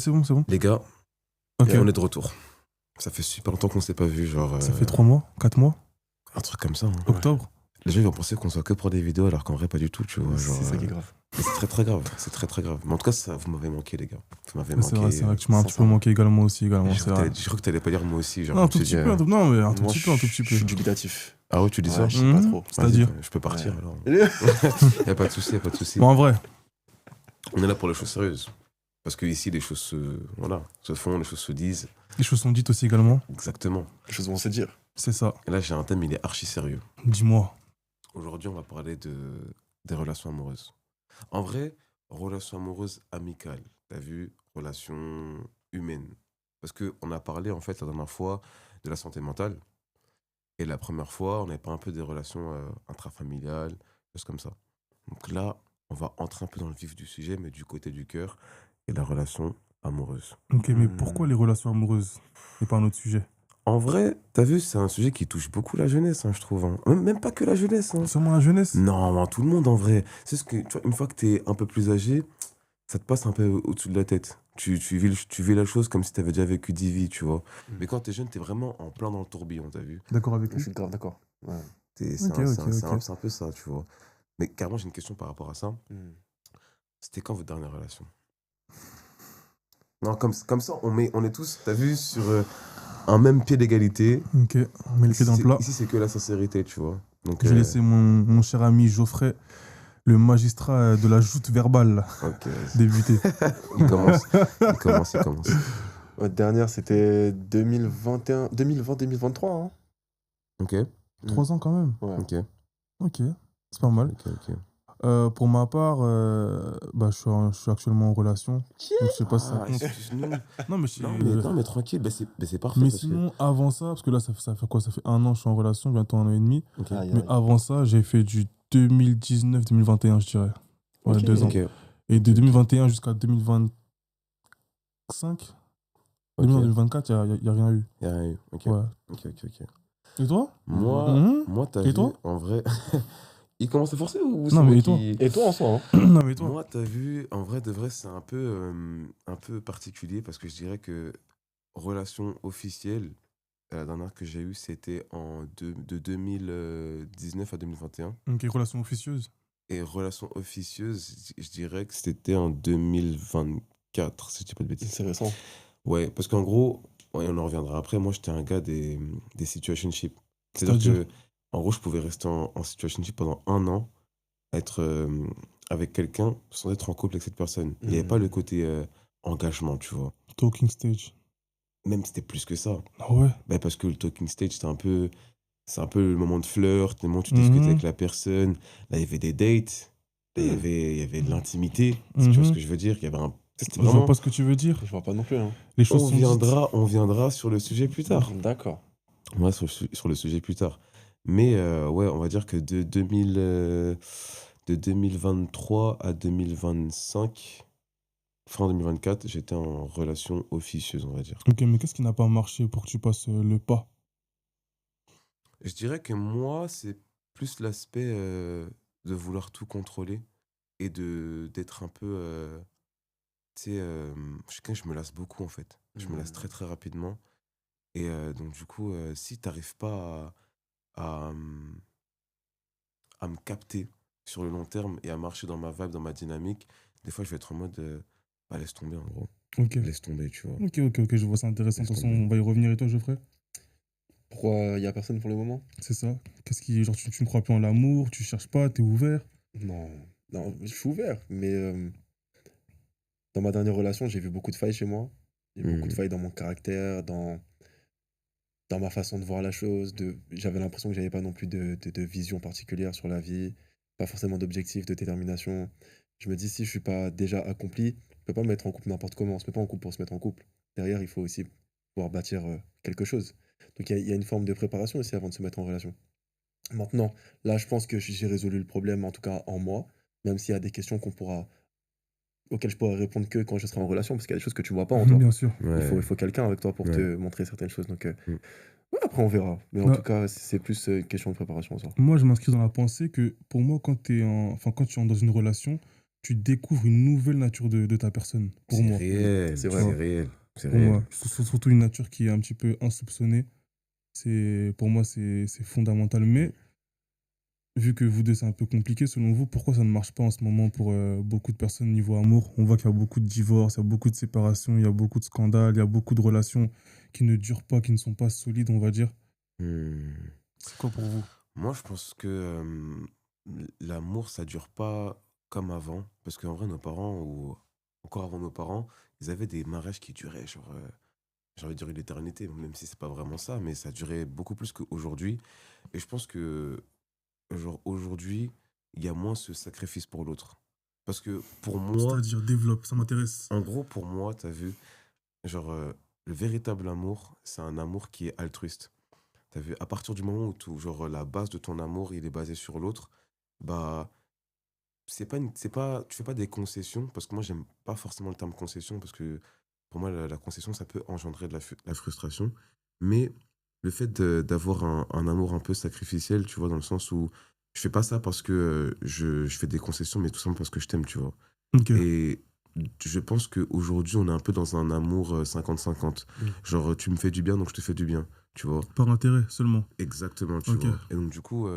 C'est bon, c'est bon. Les gars, Ok. on est de retour. Ça fait super longtemps qu'on s'est pas vu, genre. Ça fait 3 mois, 4 mois, Un truc comme ça. Hein. octobre. Les gens ils vont penser qu'on soit que pour des vidéos, alors qu'en vrai, pas du tout, tu vois. Genre, C'est ça qui est grave. mais c'est très très grave. C'est très très grave. Mais en tout cas, ça, vous m'avez manqué, les gars. Vous m'avez Mais manqué. c'est vrai que tu m'as un petit peu sincèrement. manqué également aussi. Je C'est vrai. crois que t'allais pas dire moi aussi. Genre, Non, un je tout me petit suis dit, peu, non, mais un tout Moi, petit peu, un tout petit Je peu. suis dubitatif. Ah ouais, tu dis ça Ouais, je sais pas trop. C'est-à-dire Vas-y, je peux partir Ouais. alors. Ouais. Y a pas de souci, y a pas de souci. Bon, en vrai, On est là pour les choses sérieuses. Parce que ici, les choses se font, les choses se disent. les choses sont dites aussi également. Exactement. Les choses vont se dire. C'est ça. Et là, j'ai un thème, il est archi sérieux. Dis-moi. Aujourd'hui, on va parler des relations amoureuses. En vrai, relations amoureuses amicales. T'as vu, relations humaines. Parce qu'on a parlé, en fait, la dernière fois, de la santé mentale. Et la première fois, on avait pas un peu des relations intrafamiliales, choses comme ça. Donc là, on va entrer un peu dans le vif du sujet, mais du côté du cœur, et la relation amoureuse. Ok, mais pourquoi les relations amoureuses et pas un autre sujet? En vrai, t'as vu, c'est un sujet qui touche beaucoup la jeunesse, hein, je trouve. Hein. Même pas que la jeunesse. Hein. Seulement la jeunesse? Non, tout le monde en vrai. C'est ce que, tu vois, une fois que t'es un peu plus âgé, ça te passe un peu au-dessus de la tête. Tu vis la chose comme si t'avais déjà vécu 10 vies, tu vois. Mais quand t'es jeune, t'es vraiment en plein dans le tourbillon, t'as vu. D'accord avec Je lui? suis grave d'accord. Ouais. C'est Ok, un peu ça, tu vois. Mais carrément, j'ai une question par rapport à ça. Hmm. C'était quand votre dernière relation? Non, comme ça, on est tous, t'as vu, sur un même pied d'égalité. Ok, on met les pieds dans le plat. Ici, c'est que la sincérité, tu vois. Donc, J'ai laissé mon cher ami Geoffrey, le magistrat de la joute verbale, là, ok, vas-y. débuter. Il commence. Votre dernière, c'était 2020-2023. Hein. Ok, 3 ans quand même. Ouais. ok, Ok, c'est pas mal. ok. Pour ma part, je suis actuellement en relation. Donc, je sais pas si ça Ah, compte. excuse-nous. Non, mais, Non, mais tranquille, c'est parfait. mais parce que- sinon, avant ça, parce que là, ça fait quoi? Ça fait 1 an que je suis en relation, bientôt 1 an et demi. Ok, Aïe, Mais aïe. avant ça, j'ai fait du 2019-2021, je dirais. Ouais, Ok. 2 ans. ok, Et de 2021 jusqu'à 2025, ok. 2024, il n'y a rien eu. Y a rien eu. Ok, Ouais. ok. Et toi? Moi, t'as Et vu, toi en vrai... Il commence à forcer ou c'est Non, mais moi et toi qui... Et toi en soi, hein? Non, mais toi? Moi, t'as vu, en vrai, de vrai, c'est un peu particulier parce que je dirais que relation officielle, la dernière que j'ai eue, c'était de 2019 à 2021. Ok, relation officieuse. Et relation officieuse, je dirais que c'était en 2024, si je dis pas de bêtises. C'est récent. Ouais, parce qu'en gros, ouais, on en reviendra après, moi, j'étais un gars des situationships. C'est-à-dire C'est-à-dire? que, en gros, je pouvais rester en situationship pendant 1 an, être avec quelqu'un sans être en couple avec cette personne. Il n'y avait pas le côté engagement, tu vois. Talking stage. Même c'était plus que ça. Ah ouais? Bah, parce que le talking stage, c'est un peu le moment de flirt, le moment où tu discutes avec la personne. Là, il y avait des dates, là, il y avait de l'intimité, si tu vois ce que je veux dire. Il y avait c'était Je vois vraiment... pas ce que tu veux dire. Je vois pas non plus. Hein. Les choses sont dites. On viendra sur le sujet plus tard. D'accord. On va sur le sujet plus tard. Mais ouais, on va dire que de 2023 à 2025, fin 2024, j'étais en relation officieuse, on va dire. Ok, mais qu'est-ce qui n'a pas marché pour que tu passes le pas? Je dirais que moi, c'est plus l'aspect de vouloir tout contrôler et d'être un peu... tu sais, je me lasse beaucoup en fait. Je me lasse très très rapidement. Et donc du coup, si t'arrives pas à me capter sur le long terme et à marcher dans ma vibe, dans ma dynamique, des fois je vais être en mode bah, laisse tomber en gros. Ok. Laisse tomber, tu vois. Ok, je vois, c'est intéressant. De toute Laisse façon, tomber. on va y revenir. Et toi, Geoffrey? Pourquoi il y a personne pour le moment? C'est ça. Qu'est-ce qui, genre, tu ne crois plus en l'amour, tu cherches pas, t'es ouvert? Non. Non, je suis ouvert. Mais dans ma dernière relation, j'ai vu beaucoup de failles chez moi. J'ai vu beaucoup de failles dans mon caractère, dans ma façon de voir la chose. J'avais l'impression que j'avais pas non plus de vision particulière sur la vie, pas forcément d'objectif, de détermination. Je me dis, si je suis pas déjà accompli, je peux pas me mettre en couple n'importe comment. On se met pas en couple pour se mettre en couple. Derrière, il faut aussi pouvoir bâtir quelque chose. Donc il y a une forme de préparation aussi avant de se mettre en relation. Maintenant, là, je pense que j'ai résolu le problème, en tout cas en moi, même s'il y a des questions auxquelles je pourrais répondre que quand je serai en relation, parce qu'il y a des choses que tu vois pas en toi. Bien sûr. Ouais. Il faut quelqu'un avec toi pour Ouais. te montrer certaines choses. Donc, Mm. ouais, après, on verra. Mais en Ouais. tout cas, c'est plus une question de préparation, ça. Moi, je m'inscris dans la pensée que pour moi, quand tu es dans une relation, tu découvres une nouvelle nature de ta personne, pour C'est moi. réel, C'est Tu vrai. vois, c'est réel, c'est pour réel. moi. Surtout une nature qui est un petit peu insoupçonnée. Pour moi, c'est fondamental. Mais vu que vous deux, c'est un peu compliqué, selon vous, pourquoi ça ne marche pas en ce moment pour beaucoup de personnes niveau amour? On voit qu'il y a beaucoup de divorces, il y a beaucoup de séparations, il y a beaucoup de scandales, il y a beaucoup de relations qui ne durent pas, qui ne sont pas solides, on va dire. Hmm. C'est quoi pour vous? Moi, je pense que l'amour, ça dure pas comme avant. Parce qu'en vrai, nos parents, ou encore avant nos parents, ils avaient des mariages qui duraient, genre, j'ai envie de dire une éternité, même si c'est pas vraiment ça, mais ça durait beaucoup plus qu'aujourd'hui. Et je pense que, genre, aujourd'hui, il y a moins ce sacrifice pour l'autre. Parce que pour moi, C'est-à-dire, développe, ça m'intéresse. en gros, pour moi, t'as vu, genre, le véritable amour, c'est un amour qui est altruiste. T'as vu, à partir du moment où genre, la base de ton amour, il est basé sur l'autre, bah, tu fais pas des concessions, parce que moi, j'aime pas forcément le terme concession, parce que pour moi, la concession, ça peut engendrer de la frustration. Mais le fait d'avoir un amour un peu sacrificiel, tu vois, dans le sens où je fais pas ça parce que je fais des concessions, mais tout simplement parce que je t'aime, tu vois. Ok, Et je pense qu'aujourd'hui, on est un peu dans un amour 50-50. Genre, tu me fais du bien, donc je te fais du bien, tu vois. par intérêt seulement. Exactement, tu Ok. vois. Et donc, du coup,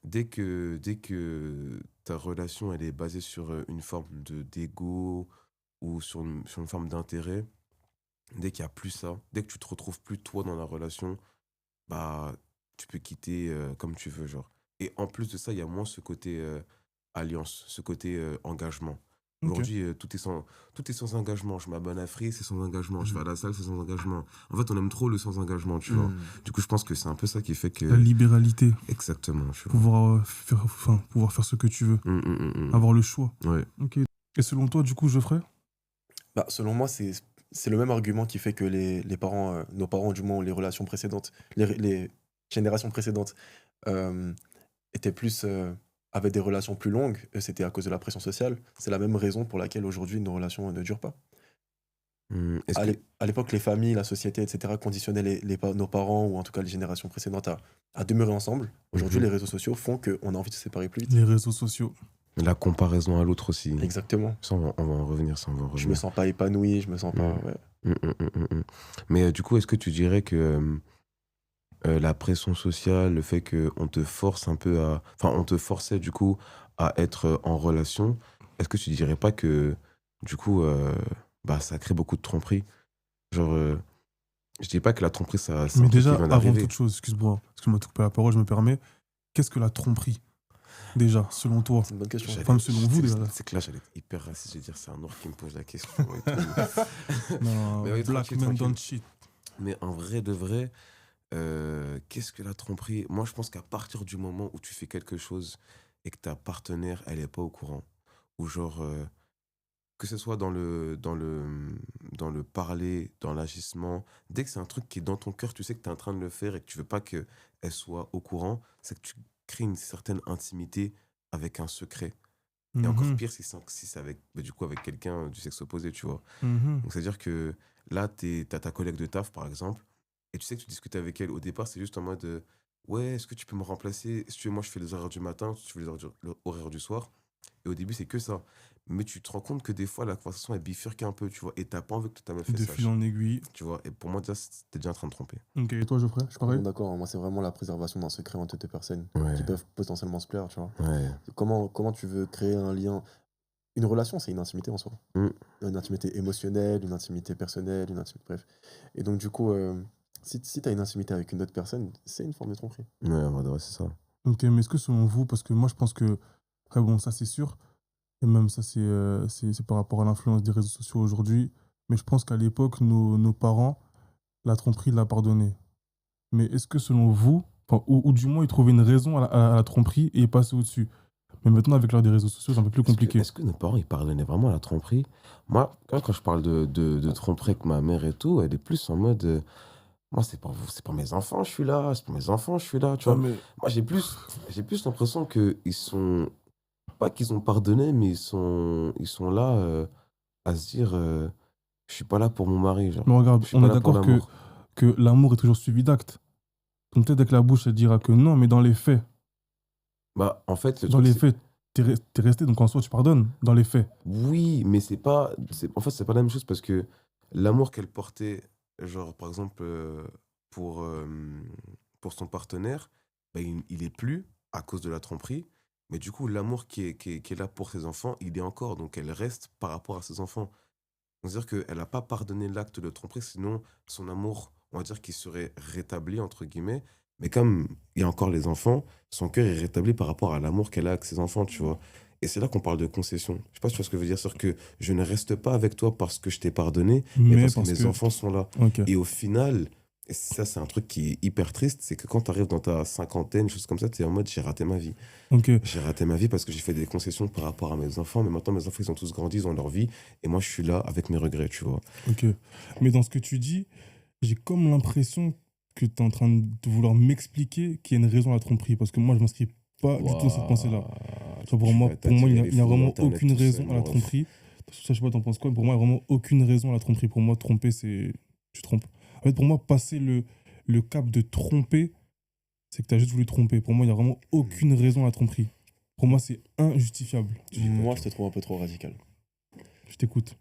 dès que ta relation, elle est basée sur une forme d'ego ou sur une forme d'intérêt, dès qu'il y a plus ça, dès que tu te retrouves plus toi dans la relation, bah, tu peux quitter comme tu veux, genre. Et en plus de ça, il y a moins ce côté alliance, ce côté engagement. Ok. Aujourd'hui, tout est sans engagement. Je m'abonne à Free, c'est sans engagement. Je vais à la salle, c'est sans engagement. En fait, on aime trop le sans engagement, tu vois. Du coup, je pense que c'est un peu ça qui fait La que... libéralité, Exactement, tu vois. pouvoir faire ce que tu veux, Hum. avoir le choix. Ouais. Ok. Et selon toi, du coup, Geoffrey? Bah, selon moi, c'est le même argument qui fait que les parents, nos parents, du moins, ou les relations précédentes, les générations précédentes, euh, étaient plus, avaient des relations plus longues, et c'était à cause de la pression sociale. C'est la même raison pour laquelle aujourd'hui nos relations ne durent pas. Est-ce À que... à l'époque, les familles, la société, etc., conditionnaient nos parents, ou en tout cas les générations précédentes, à demeurer ensemble. Aujourd'hui, Mhm. les réseaux sociaux font qu'on a envie de se séparer plus vite. Les réseaux sociaux. La comparaison à l'autre aussi. Exactement. Ça, on va en revenir, ça, on va en Je me revenir. sens pas épanoui, je me sens pas. Mm. Ouais. Mais du coup, est-ce que tu dirais que la pression sociale, le fait qu'on te force un peu à... Enfin, on te forçait du coup à être en relation, est-ce que tu dirais pas que du coup, bah, ça crée beaucoup de tromperie? Genre, je dis pas que la tromperie, ça, c'est Mais un truc qui déjà, vient avant d'arriver. toute chose, excuse-moi te couper la parole, je me permets. Qu'est-ce que la tromperie? Déjà, selon toi. C'est une bonne question. Enfin, selon vous, déjà. C'est que là, j'allais être hyper raciste, je vais dire, c'est un noir qui me pose la question et tout. Non, Mais oui, black tranquille, men tranquille. don't cheat. Mais en vrai de vrai, qu'est-ce que la tromperie? Moi, je pense qu'à partir du moment où tu fais quelque chose et que ta partenaire, elle est pas au courant, ou genre, que ce soit dans le parler, dans l'agissement, dès que c'est un truc qui est dans ton cœur, tu sais que tu es en train de le faire et que tu veux pas qu'elle soit au courant, c'est que tu crées une certaine intimité avec un secret. Et encore Mhm, pire si c'est avec, bah, du coup, avec quelqu'un du sexe opposé, tu vois. mhm. Donc, c'est-à-dire que là, t'as ta collègue de taf, par exemple, et tu sais que tu discutes avec elle. Au départ, c'est juste en mode ouais, est-ce que tu peux me remplacer? Si tu veux, moi, je fais les horaires du matin, si tu fais les horaires du soir. Et au début, c'est que ça. Mais tu te rends compte que des fois, la conversation, elle bifurque un peu, tu vois, et t'as pas envie que ta meuf De elle fil sache. en aiguille. Tu vois, et pour moi, déjà, t'es déjà en train de tromper. Ok, et toi, Geoffrey? Je suis pareil? Bon, d'accord, moi, c'est vraiment la préservation d'un secret entre deux personnes Ouais, qui peuvent potentiellement se plaire, tu vois. ouais. Comment tu veux créer un lien? Une relation, c'est une intimité en soi. Mm. Une intimité émotionnelle, une intimité personnelle, une intimité, bref. Et donc, du coup, si tu as une intimité avec une autre personne, c'est une forme de tromperie. Ouais, en vrai, de vrai, c'est ça. Ok, mais est-ce que selon vous, parce que moi, je pense que, après, bon, ça, c'est sûr, et même ça, c'est par rapport à l'influence des réseaux sociaux aujourd'hui, mais je pense qu'à l'époque, nos parents, la tromperie l'a pardonné. Mais est-ce que selon vous, enfin, ou du moins ils trouvaient une raison à la tromperie et ils passaient au-dessus? Mais maintenant, avec l'ère des réseaux sociaux, c'est un peu plus Est-ce que, compliqué. est-ce que nos parents, ils pardonnaient vraiment à la tromperie? Moi, quand je parle de tromperie avec ma mère et tout, elle est plus en mode moi, c'est pour mes enfants, je suis là, c'est pour mes enfants, je suis là, tu Ouais, vois. mais Moi, j'ai plus l'impression qu'ils sont, pas qu'ils ont pardonné, mais ils sont là à se dire, je suis pas là pour mon mari, genre. mais regarde, Je suis on pas est là pour d'accord que, l'amour. que l'amour est toujours suivi d'actes. Donc peut-être avec la bouche, elle dira que non, mais dans les faits, Bah, en fait, le dans truc, les c'est, faits, t'es resté, donc en soi, tu pardonnes, dans les faits. Oui, mais en fait, c'est pas la même chose parce que l'amour qu'elle portait, genre, par exemple, pour, pour son partenaire, bah, il est plus à cause de la tromperie. Mais du coup, l'amour qui est là pour ses enfants, il est encore. Donc, elle reste par rapport à ses enfants. C'est-à-dire qu'elle n'a pas pardonné l'acte de tromperie, sinon son amour, on va dire qu'il serait rétabli, entre guillemets. Mais comme il y a encore les enfants, son cœur est rétabli par rapport à l'amour qu'elle a avec ses enfants, tu vois. Et c'est là qu'on parle de concession. Je sais pas si tu vois ce que je veux dire, c'est-à-dire que je ne reste pas avec toi parce que je t'ai pardonné, mais Mais parce que parce mes que. enfants sont là. Ok. Et au final, et ça c'est un truc qui est hyper triste, c'est que quand tu arrives dans ta cinquantaine, chose comme ça, tu es en mode j'ai raté ma vie. Ok. J'ai raté ma vie parce que j'ai fait des concessions par rapport à mes enfants, mais maintenant mes enfants ils ont tous grandi, ils ont leur vie, et moi je suis là avec mes regrets, tu vois. Ok. Mais dans ce que tu dis, j'ai comme l'impression que tu es en train de vouloir m'expliquer qu'il y a une raison à la tromperie. Parce que moi, je m'inscris pas du tout dans cette pensée-là. Waouh, Tu vois, tu vas pour moi, t'attirer les il n'y a foudres vraiment d'Internet aucune tout seul, raison à la mon ref. tromperie. Je sais pas, t'en penses quoi? Pour moi, il n'y a vraiment aucune raison à la tromperie. Pour moi, tromper, c'est. Tu trompes. En fait, pour moi, passer le cap de tromper, c'est que tu as juste voulu tromper. Pour moi, il n'y a vraiment aucune raison à la tromperie. Pour moi, c'est injustifiable. Moi, je te trouve un peu trop radical. Je t'écoute.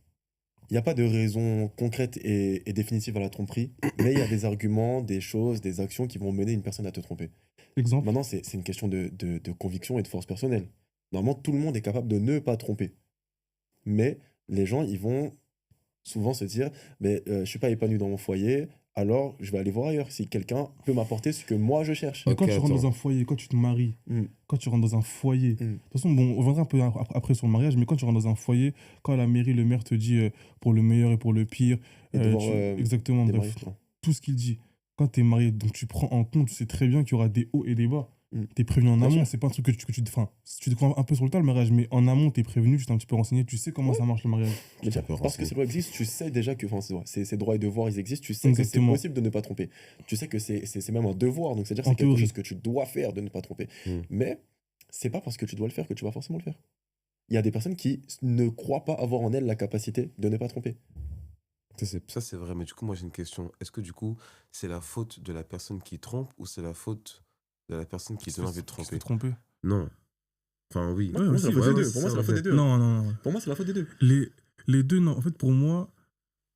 Il n'y a pas de raison concrète et définitive à la tromperie, mais il y a des arguments, des choses, des actions qui vont mener une personne à te tromper. Exemple. Maintenant, c'est une question de conviction et de force personnelle. Normalement, tout le monde est capable de ne pas tromper. Mais les gens, ils vont souvent se dire, mais je suis pas épanoui dans mon foyer, alors je vais aller voir ailleurs si quelqu'un peut m'apporter ce que moi je cherche. Mais Ok, quand tu rentres dans attends. un foyer, quand tu te maries, Mm, quand tu rentres dans un foyer, de mm. toute façon, bon, on reviendra un peu après sur le mariage, mais quand tu rentres dans un foyer, quand la mairie, le maire te dit pour le meilleur et pour le pire, Et devoir exactement, démarrer. bref, tout ce qu'il dit. Quand tu es marié, donc tu prends en compte, tu sais très bien qu'il y aura des hauts et des bas. Mm. Tu es prévenu en Bien amont, sûr. c'est pas un truc enfin, tu découvres un peu sur le tas le mariage, mais en amont, tu es prévenu, tu t'es un petit peu renseigné, tu sais comment Ouais. ça marche le mariage. Mais Tu peux parce que renseigner. ces lois existent, tu sais déjà que enfin, ces droits et devoirs, ils existent, tu sais que c'est Exactement. possible de ne pas tromper. Tu sais que c'est même un devoir, donc c'est-à-dire que En c'est quelque théorie. chose que tu dois faire de ne pas tromper. Mm. Mais c'est pas parce que tu dois le faire que tu vas forcément le faire. Il y a des personnes qui ne croient pas avoir en elles la capacité de ne pas tromper. Ça, c'est vrai, mais du coup, moi j'ai une question. Est-ce que du coup, c'est la faute de la personne qui trompe ou c'est la faute de la personne qui donne envie de Qui se fait tromper? tromper. Non. Enfin, oui. Pour moi, c'est la faute Ouais, des ouais, deux. Pour moi, ça, c'est la en faute des fait. deux. Non, non, non. Pour moi, c'est la faute des deux. Les deux, non. En fait,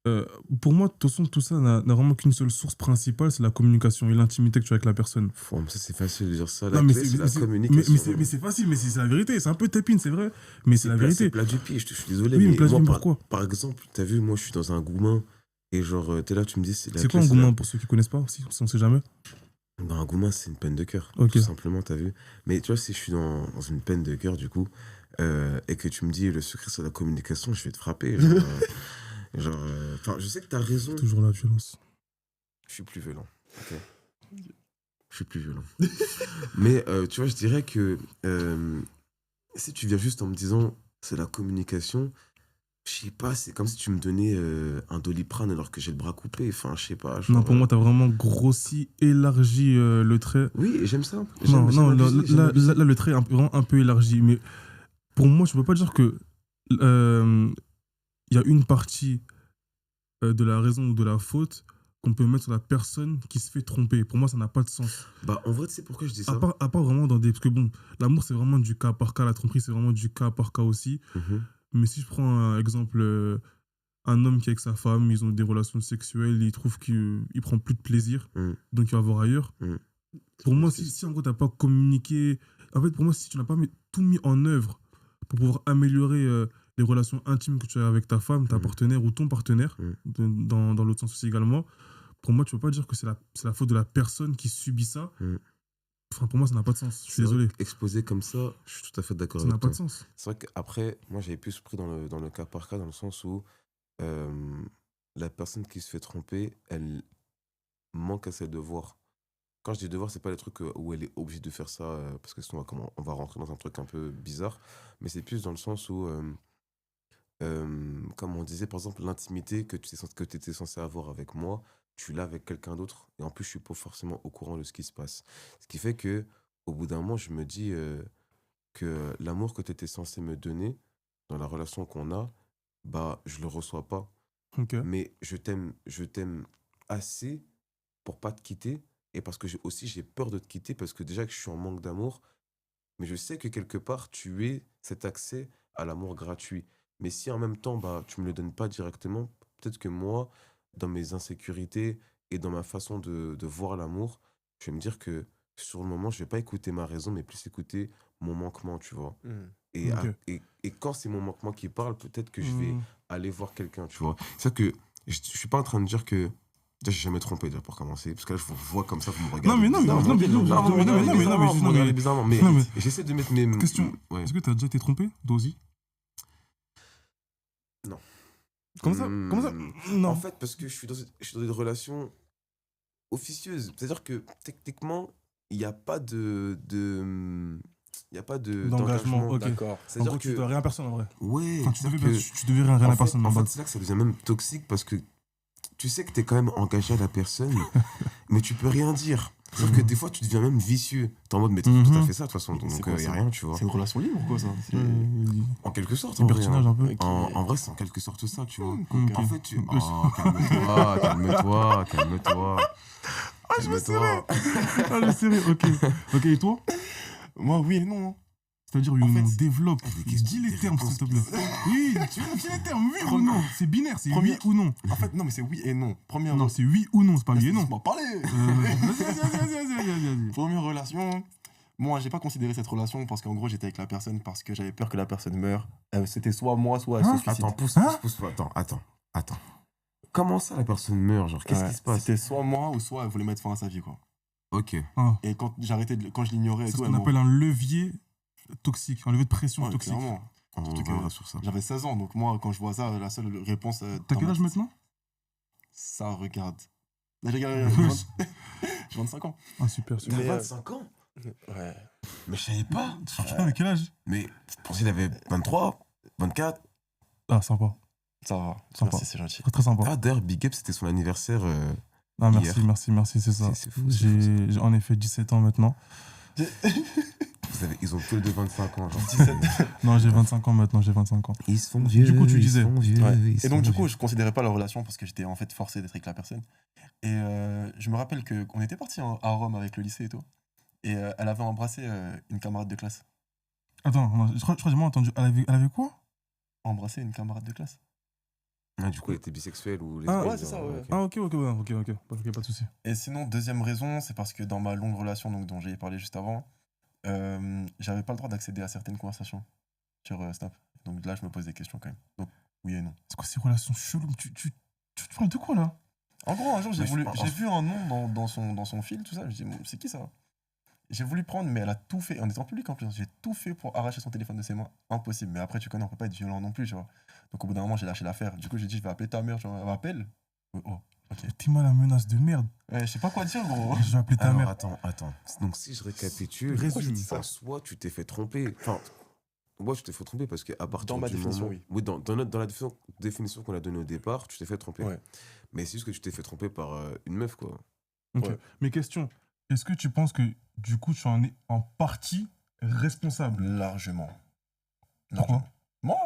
euh, pour moi, de toute façon, tout ça n'a vraiment qu'une seule source principale, c'est la communication et l'intimité que tu as avec la personne. Mais ça, c'est facile de dire ça. La Non, mais clé, c'est la communication. mais c'est facile, mais c'est la vérité. C'est un peu tapine, c'est vrai, mais c'est la C'est vérité. plat du pied, je suis désolé, Oui, mais mais moi, plasmine, pourquoi? par exemple, t'as vu, moi, je suis dans un goumin, et genre, t'es là, tu me dis, c'est la C'est clé, quoi un c'est la... gourmand pour ceux qui connaissent pas, si on sait jamais? Bah, un goumin, c'est une peine de cœur, Ok. tout simplement, t'as vu. Mais tu vois, si je suis dans une peine de cœur, du coup, et que tu me dis, le secret, c'est la communication, je vais te frapper. Enfin, je sais que t'as raison. Toujours la violence. Je suis plus violent. Ok. Je suis plus violent. Mais tu vois, je dirais que si tu viens juste en me disant c'est la communication, je sais pas, c'est comme si tu me donnais un Doliprane alors que j'ai le bras coupé. Enfin, je sais pas. Non, Genre, pour moi, t'as vraiment grossi, élargi le trait. oui, et j'aime ça. Non, J'aime non, abuser, j'aime abuser. là, le trait est vraiment un peu élargi. Mais pour moi, je peux pas dire que il y a une partie de la raison ou de la faute qu'on peut mettre sur la personne qui se fait tromper. Pour moi, ça n'a pas de sens. Bah, en vrai, tu sais pourquoi je dis ça? À part vraiment dans des... Parce que bon, l'amour, c'est vraiment du cas par cas. La tromperie, c'est vraiment du cas par cas aussi. Mhm. Mais si je prends un exemple, un homme qui est avec sa femme, ils ont des relations sexuelles, il trouve qu'il prend plus de plaisir, Mm. donc il va voir ailleurs. Mm. Pour moi, si en gros, t'as pas communiqué... En fait, pour moi, si tu n'as pas tout mis en œuvre pour pouvoir améliorer les relations intimes que tu as avec ta femme, ta partenaire ou ton partenaire, dans l'autre sens aussi également, pour moi, tu peux pas dire que c'est la faute de la personne qui subit ça. Enfin, pour moi, ça n'a pas de sens. Je suis désolé. Exposé comme ça, je suis tout à fait d'accord Ça avec n'a toi. pas de sens. C'est vrai qu'après, moi, j'avais plus pris dans le cas par cas, dans le sens où la personne qui se fait tromper, elle manque à ses devoirs. Quand je dis devoir, c'est pas les trucs où elle est obligée de faire ça, parce que sinon on va rentrer dans un truc un peu bizarre, mais c'est plus dans le sens où, comme on disait, par exemple, l'intimité que tu étais censé avoir avec moi, tu l'as avec quelqu'un d'autre, et en plus, je suis pas forcément au courant de ce qui se passe. Ce qui fait que, au bout d'un moment, je me dis que l'amour que tu étais censé me donner dans la relation qu'on a, bah, je le reçois pas. Ok. Mais je t'aime assez pour pas te quitter et parce que j'ai peur de te quitter parce que déjà que je suis en manque d'amour mais je sais que quelque part, tu aies cet accès à l'amour gratuit. Mais si en même temps, bah, tu me le donnes pas directement, peut-être que moi, dans mes insécurités et dans ma façon de voir l'amour, je vais me dire que sur le moment, je vais pas écouter ma raison, mais plus écouter mon manquement, tu vois. Ok. Et quand c'est mon manquement qui parle, peut-être que je vais Hmm. aller voir quelqu'un, tu vois. C'est ça que je suis pas en train de dire que. Déjà, j'ai jamais trompé, déjà, pour commencer. Parce que là, je vous vois comme ça, vous me Non, regardez mais non, mais bizarrement. non, mais non, Non, vous me mais non, regardez mais non, mais bizarrement, vous me regardez mais bizarrement. Mais non, mais j'essaie de mettre mes. question. Ouais. Est-ce que tu as déjà été trompé, toi aussi? Non. Comment ça? Comment ça? En Non. fait, parce que je suis dans une relation officieuse. C'est-à-dire que techniquement, il n'y a pas il y a pas D'engagement, d'engagement. ok. D'accord. En C'est-à-dire gros, tu que. dois rien à personne en vrai. Ouais, Enfin, c'est-à-dire tu devais rien à personne en en fait, base. c'est là que ça devient même toxique parce que tu sais que tu es quand même engagé à la personne, mais tu peux rien dire. Sauf que des fois, tu deviens même vicieux. T'es en mode, mais t'as tout à fait ça, de toute façon. Mais c'est Donc, quoi, il n'y a ça rien, tu vois. C'est une relation libre ou quoi, ça En quelque sorte, C'est en vrai. libertinage un peu. Ok. En vrai, c'est en quelque sorte ça, tu vois. Ok. En fait, Oh, calme-toi, calme-toi, calme-toi. Ah, je me Calme-toi. Ah, je sais, ok. Ok, et toi? Moi, oui et non. C'est-à-dire, oui En ou non, fait, développe. des questions, Dis les des termes, s'il te plaît. Oui, tu dis les termes, oui ou non. C'est binaire, c'est oui ou non. En fait, non, mais c'est oui et non. Première Non, c'est oui ou non, c'est pas oui et non. Laisse-moi parler. Vas-y. Première relation. Moi, j'ai pas considéré cette relation parce qu'en gros, j'étais avec la personne parce que j'avais peur que la personne meure. C'était soit moi, soit elle se suicide. Attends, pousse, attends. Comment ça, la personne meurt? Genre, qu'est-ce Ouais, qui se passe? C'était soit moi ou soit elle voulait mettre fin à sa vie, quoi. Ok. Ah, Et quand quand je l'ignorais et c'est ce tout, qu'on elle appelle un levier toxique, un levier de pression Ouais, toxique. clairement. On Surtout que reviendra sur ça. j'avais 16 ans, donc moi, quand je vois ça, la seule réponse. T'as dans quel ma âge tête, maintenant? Ça regarde. Là, j'ai j'ai 25 ans. Ah, super. T'as Mais, 25 ans? Ouais. Mais je savais pas. Avec quel âge? Mais je pensais qu'il avait 23, 24. Ah, sympa. Ça va. Sympa. Merci, c'est gentil. Très, très sympa. Ah, d'ailleurs, Big Up, c'était son anniversaire. Ah, hier. merci, c'est ça. C'est fou, c'est fou, J'ai en effet 17 ans maintenant. Ils ont que de 25 ans, genre. 17. Non, j'ai 25 ans maintenant, j'ai 25 ans. Ils sont vieux. Du coup, tu disais. Ouais. Et donc, du coup, je considérais pas la relation parce que j'étais en fait forcé d'être avec la personne. Et je me rappelle qu'on était parti à Rome avec le lycée et tout. Et elle avait embrassé une camarade de classe. Attends, non, je crois que j'ai mal entendu. Elle avait quoi? Embrasser une camarade de classe. Ah, du coup, elle était bisexuelle ou Ah, lesbienne, ouais, c'est ça, genre, ouais. ok. Ah, ok, pas de souci. Et sinon, deuxième raison, c'est parce que dans ma longue relation donc, dont j'ai parlé juste avant, j'avais pas le droit d'accéder à certaines conversations sur Snap. Donc là, je me pose des questions quand même. Donc, oui et non. C'est quoi ces relations cheloues? Tu parles de quoi là? En gros, un jour, j'ai Mais vu un nom dans son fil, tout ça. Je dis, c'est qui ça? J'ai voulu prendre, mais elle a tout fait. On était en public en plus. J'ai tout fait pour arracher son téléphone de ses mains. Impossible. Mais après, tu connais, on peut pas être violent non plus, tu vois. Donc au bout d'un moment, j'ai lâché l'affaire. Du coup, j'ai dit, je vais appeler ta mère, tu vois. Elle m'appelle. Oh, ok. T'es mal la menace de merde. Ouais, je sais pas quoi dire, gros. Je vais appeler ta Alors, mère. attends. Donc, si je récapitule, Résume. soit tu t'es fait tromper. Enfin, moi, tu t'es fait tromper parce qu'à partir Dans ma du définition, moment... oui. Dans la définition qu'on a donnée au départ, tu t'es fait tromper. Ouais. Mais c'est juste que tu t'es fait tromper par une meuf, quoi. Ok. Ouais. Mais question, est-ce que tu penses que du coup tu en es en partie responsable? Largement. Pourquoi? Moi,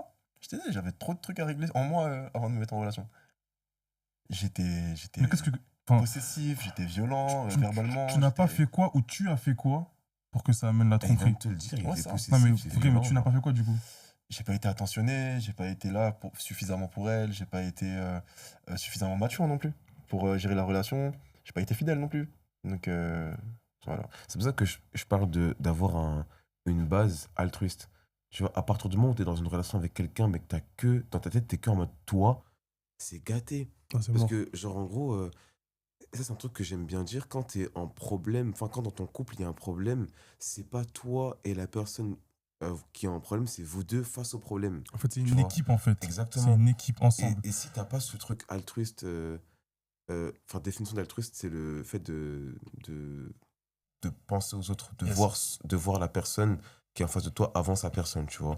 je t'ai dit, j'avais trop de trucs à régler en moi avant de me mettre en relation. J'étais Mais qu'est-ce que. Enfin, possessif, j'étais violent, verbalement. tu n'as pas j'étais- fait quoi ou tu as fait quoi pour que ça amène la Il vient tromperie? de te le dire, il Ouais, était ça. possessif, Non, mais, c'est ok, mais violent, tu n'as pas genre. fait quoi du coup? J'ai pas été attentionné, j'ai pas été là suffisamment pour elle, j'ai pas été suffisamment mature non plus pour gérer la relation, j'ai pas été fidèle non plus. Donc voilà. C'est pour ça que je parle d'avoir une base altruiste. Tu vois, à partir du moment où tu es dans une relation avec quelqu'un, mais que t'as que, dans ta tête, t'es que en mode toi, c'est gâté. Ah, c'est Parce mort. que, genre, en gros, ça, c'est un truc que j'aime bien dire. Quand t'es en problème, enfin, quand dans ton couple, il y a un problème, c'est pas toi et la personne qui a un problème, c'est vous deux face au problème. En fait, c'est Tu une vois. équipe en fait. Exactement. C'est une équipe ensemble. Et si t'as pas ce truc altruiste, enfin, définition d'altruiste, c'est le fait de penser aux autres, Yes. de voir la personne qui est en face de toi avant sa personne, tu vois.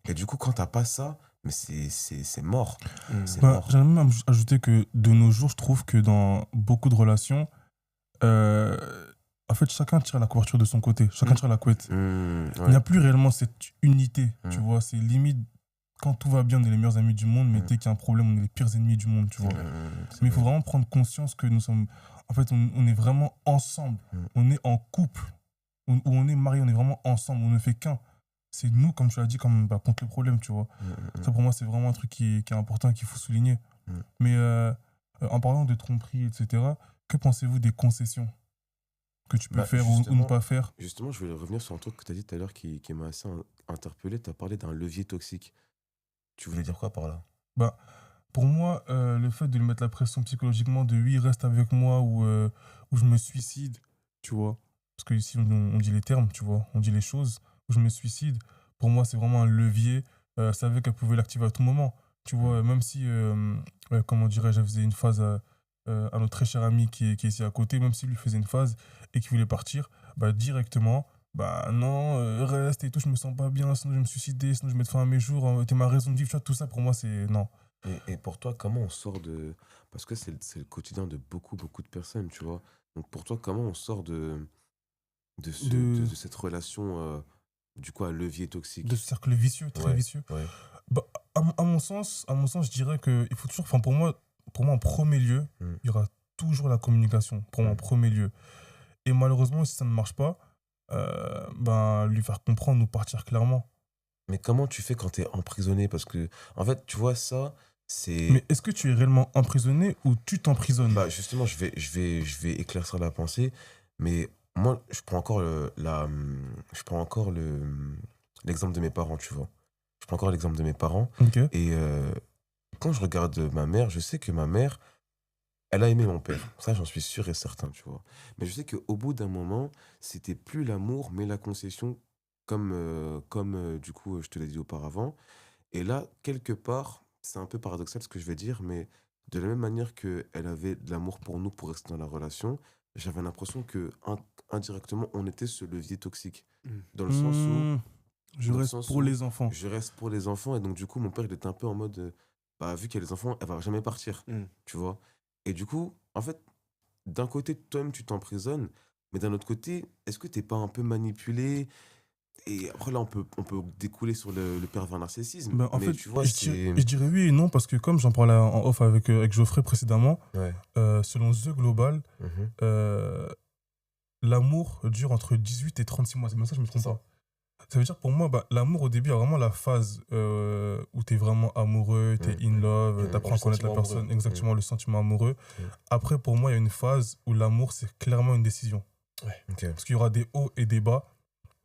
Et du coup, quand t'as pas ça, mais c'est mort. C'est Bah, mort. j'aimerais même ajouter que de nos jours, je trouve que dans beaucoup de relations, en fait, chacun tire la couverture de son côté, chacun tire la couette. Il n'y Ouais. a plus réellement cette unité, tu Mm. vois. C'est limite, quand tout va bien, on est les meilleurs amis du monde, mais Mm. dès qu'il y a un problème, on est les pires ennemis du monde, tu vois. Mais il faut vraiment prendre conscience que nous sommes. En fait, on est vraiment ensemble. Mm. On est en couple. où on est mariés, on est vraiment ensemble, on ne fait qu'un. C'est nous, comme tu l'as dit, comme contre le problème, tu vois. Ça, pour moi, c'est vraiment un truc qui est important et qu'il faut souligner. Mm. Mais en parlant de tromperie, etc., que pensez-vous des concessions que tu peux Bah, faire ou ne justement, pas faire? justement, je voulais revenir sur un truc que tu as dit tout à l'heure qui m'a assez interpellé. Tu as parlé d'un levier toxique. Tu voulais dire quoi par là? Bah, pour moi, le fait de lui mettre la pression psychologiquement de oui, reste avec moi ou je me suicide, tu vois. Parce que ici, on dit les termes, tu vois, on dit les choses, ou je me suicide. Pour moi, c'est vraiment un levier. Elle savait qu'elle pouvait l'activer à tout moment. Tu vois, même si, comment dirais-je, elle faisait une phase à notre très cher ami qui est ici à côté, même s'il lui faisait une phase et qu'il voulait partir, bah, directement, bah non, reste et tout, je me sens pas bien, sinon je vais me suicider, sinon je vais mettre fin à mes jours, t'es ma raison de vivre, tu vois, tout ça pour moi, c'est non. Et pour toi, comment on sort de... Parce que c'est le quotidien de beaucoup, beaucoup de personnes, tu vois. Donc pour toi, comment on sort De, de cette relation, du coup, à levier de toxique? ce cercle vicieux, très Ouais, vicieux. ouais. Bah, à mon sens, je dirais que il faut toujours, enfin pour moi en premier lieu, Mm. il y aura toujours la communication, pour moi en Mm. premier lieu. Et malheureusement, si ça ne marche pas, ben, lui faire comprendre ou partir clairement. Mais comment tu fais quand t'es emprisonné? Parce que, en fait, tu vois, ça, c'est... Mais est-ce que tu es réellement emprisonné ou tu t'emprisonnes? Bah, justement, je vais éclaircir la pensée, mais moi, je prends encore l'exemple de mes parents, tu vois. Je prends encore l'exemple de mes parents, Ok. et quand je regarde ma mère, je sais que ma mère, elle a aimé mon père. Ça, j'en suis sûr et certain, tu vois. Mais je sais qu'au bout d'un moment, c'était plus l'amour, mais la concession, du coup, je te l'ai dit auparavant. Et là, quelque part, c'est un peu paradoxal ce que je vais dire, mais de la même manière qu'elle avait de l'amour pour nous pour rester dans la relation, j'avais l'impression que indirectement, on était ce levier toxique. Mm. Dans le sens où, Hmm, je dans le reste sens pour où les enfants. je reste pour les enfants, et donc du coup, mon père, il était un peu en mode, bah, vu qu'il y a les enfants, elle va jamais partir, Mm. tu vois. Et du coup, en fait, d'un côté, toi-même, tu t'emprisonnes, mais d'un autre côté, est-ce que t'es pas un peu manipulé? Et après, là, on peut découler sur le pervers narcissisme. Ben, en Mais fait, tu vois, c'est... je dirais oui et non parce que comme j'en parlais en off avec Geoffrey précédemment, Ouais. selon The Global, Mhm. euh, l'amour dure entre 18 et 36 mois. C'est bien ça, je me trompe C'est ça. pas. Ça veut dire pour moi, bah, l'amour au début, il y a vraiment la phase où tu es vraiment amoureux, tu es in love, tu apprends Le à connaître la sentiment amoureux. personne, exactement le sentiment amoureux. Mm. Après, pour moi, il y a une phase où l'amour, c'est clairement une décision. Ok. Parce qu'il y aura des hauts et des bas,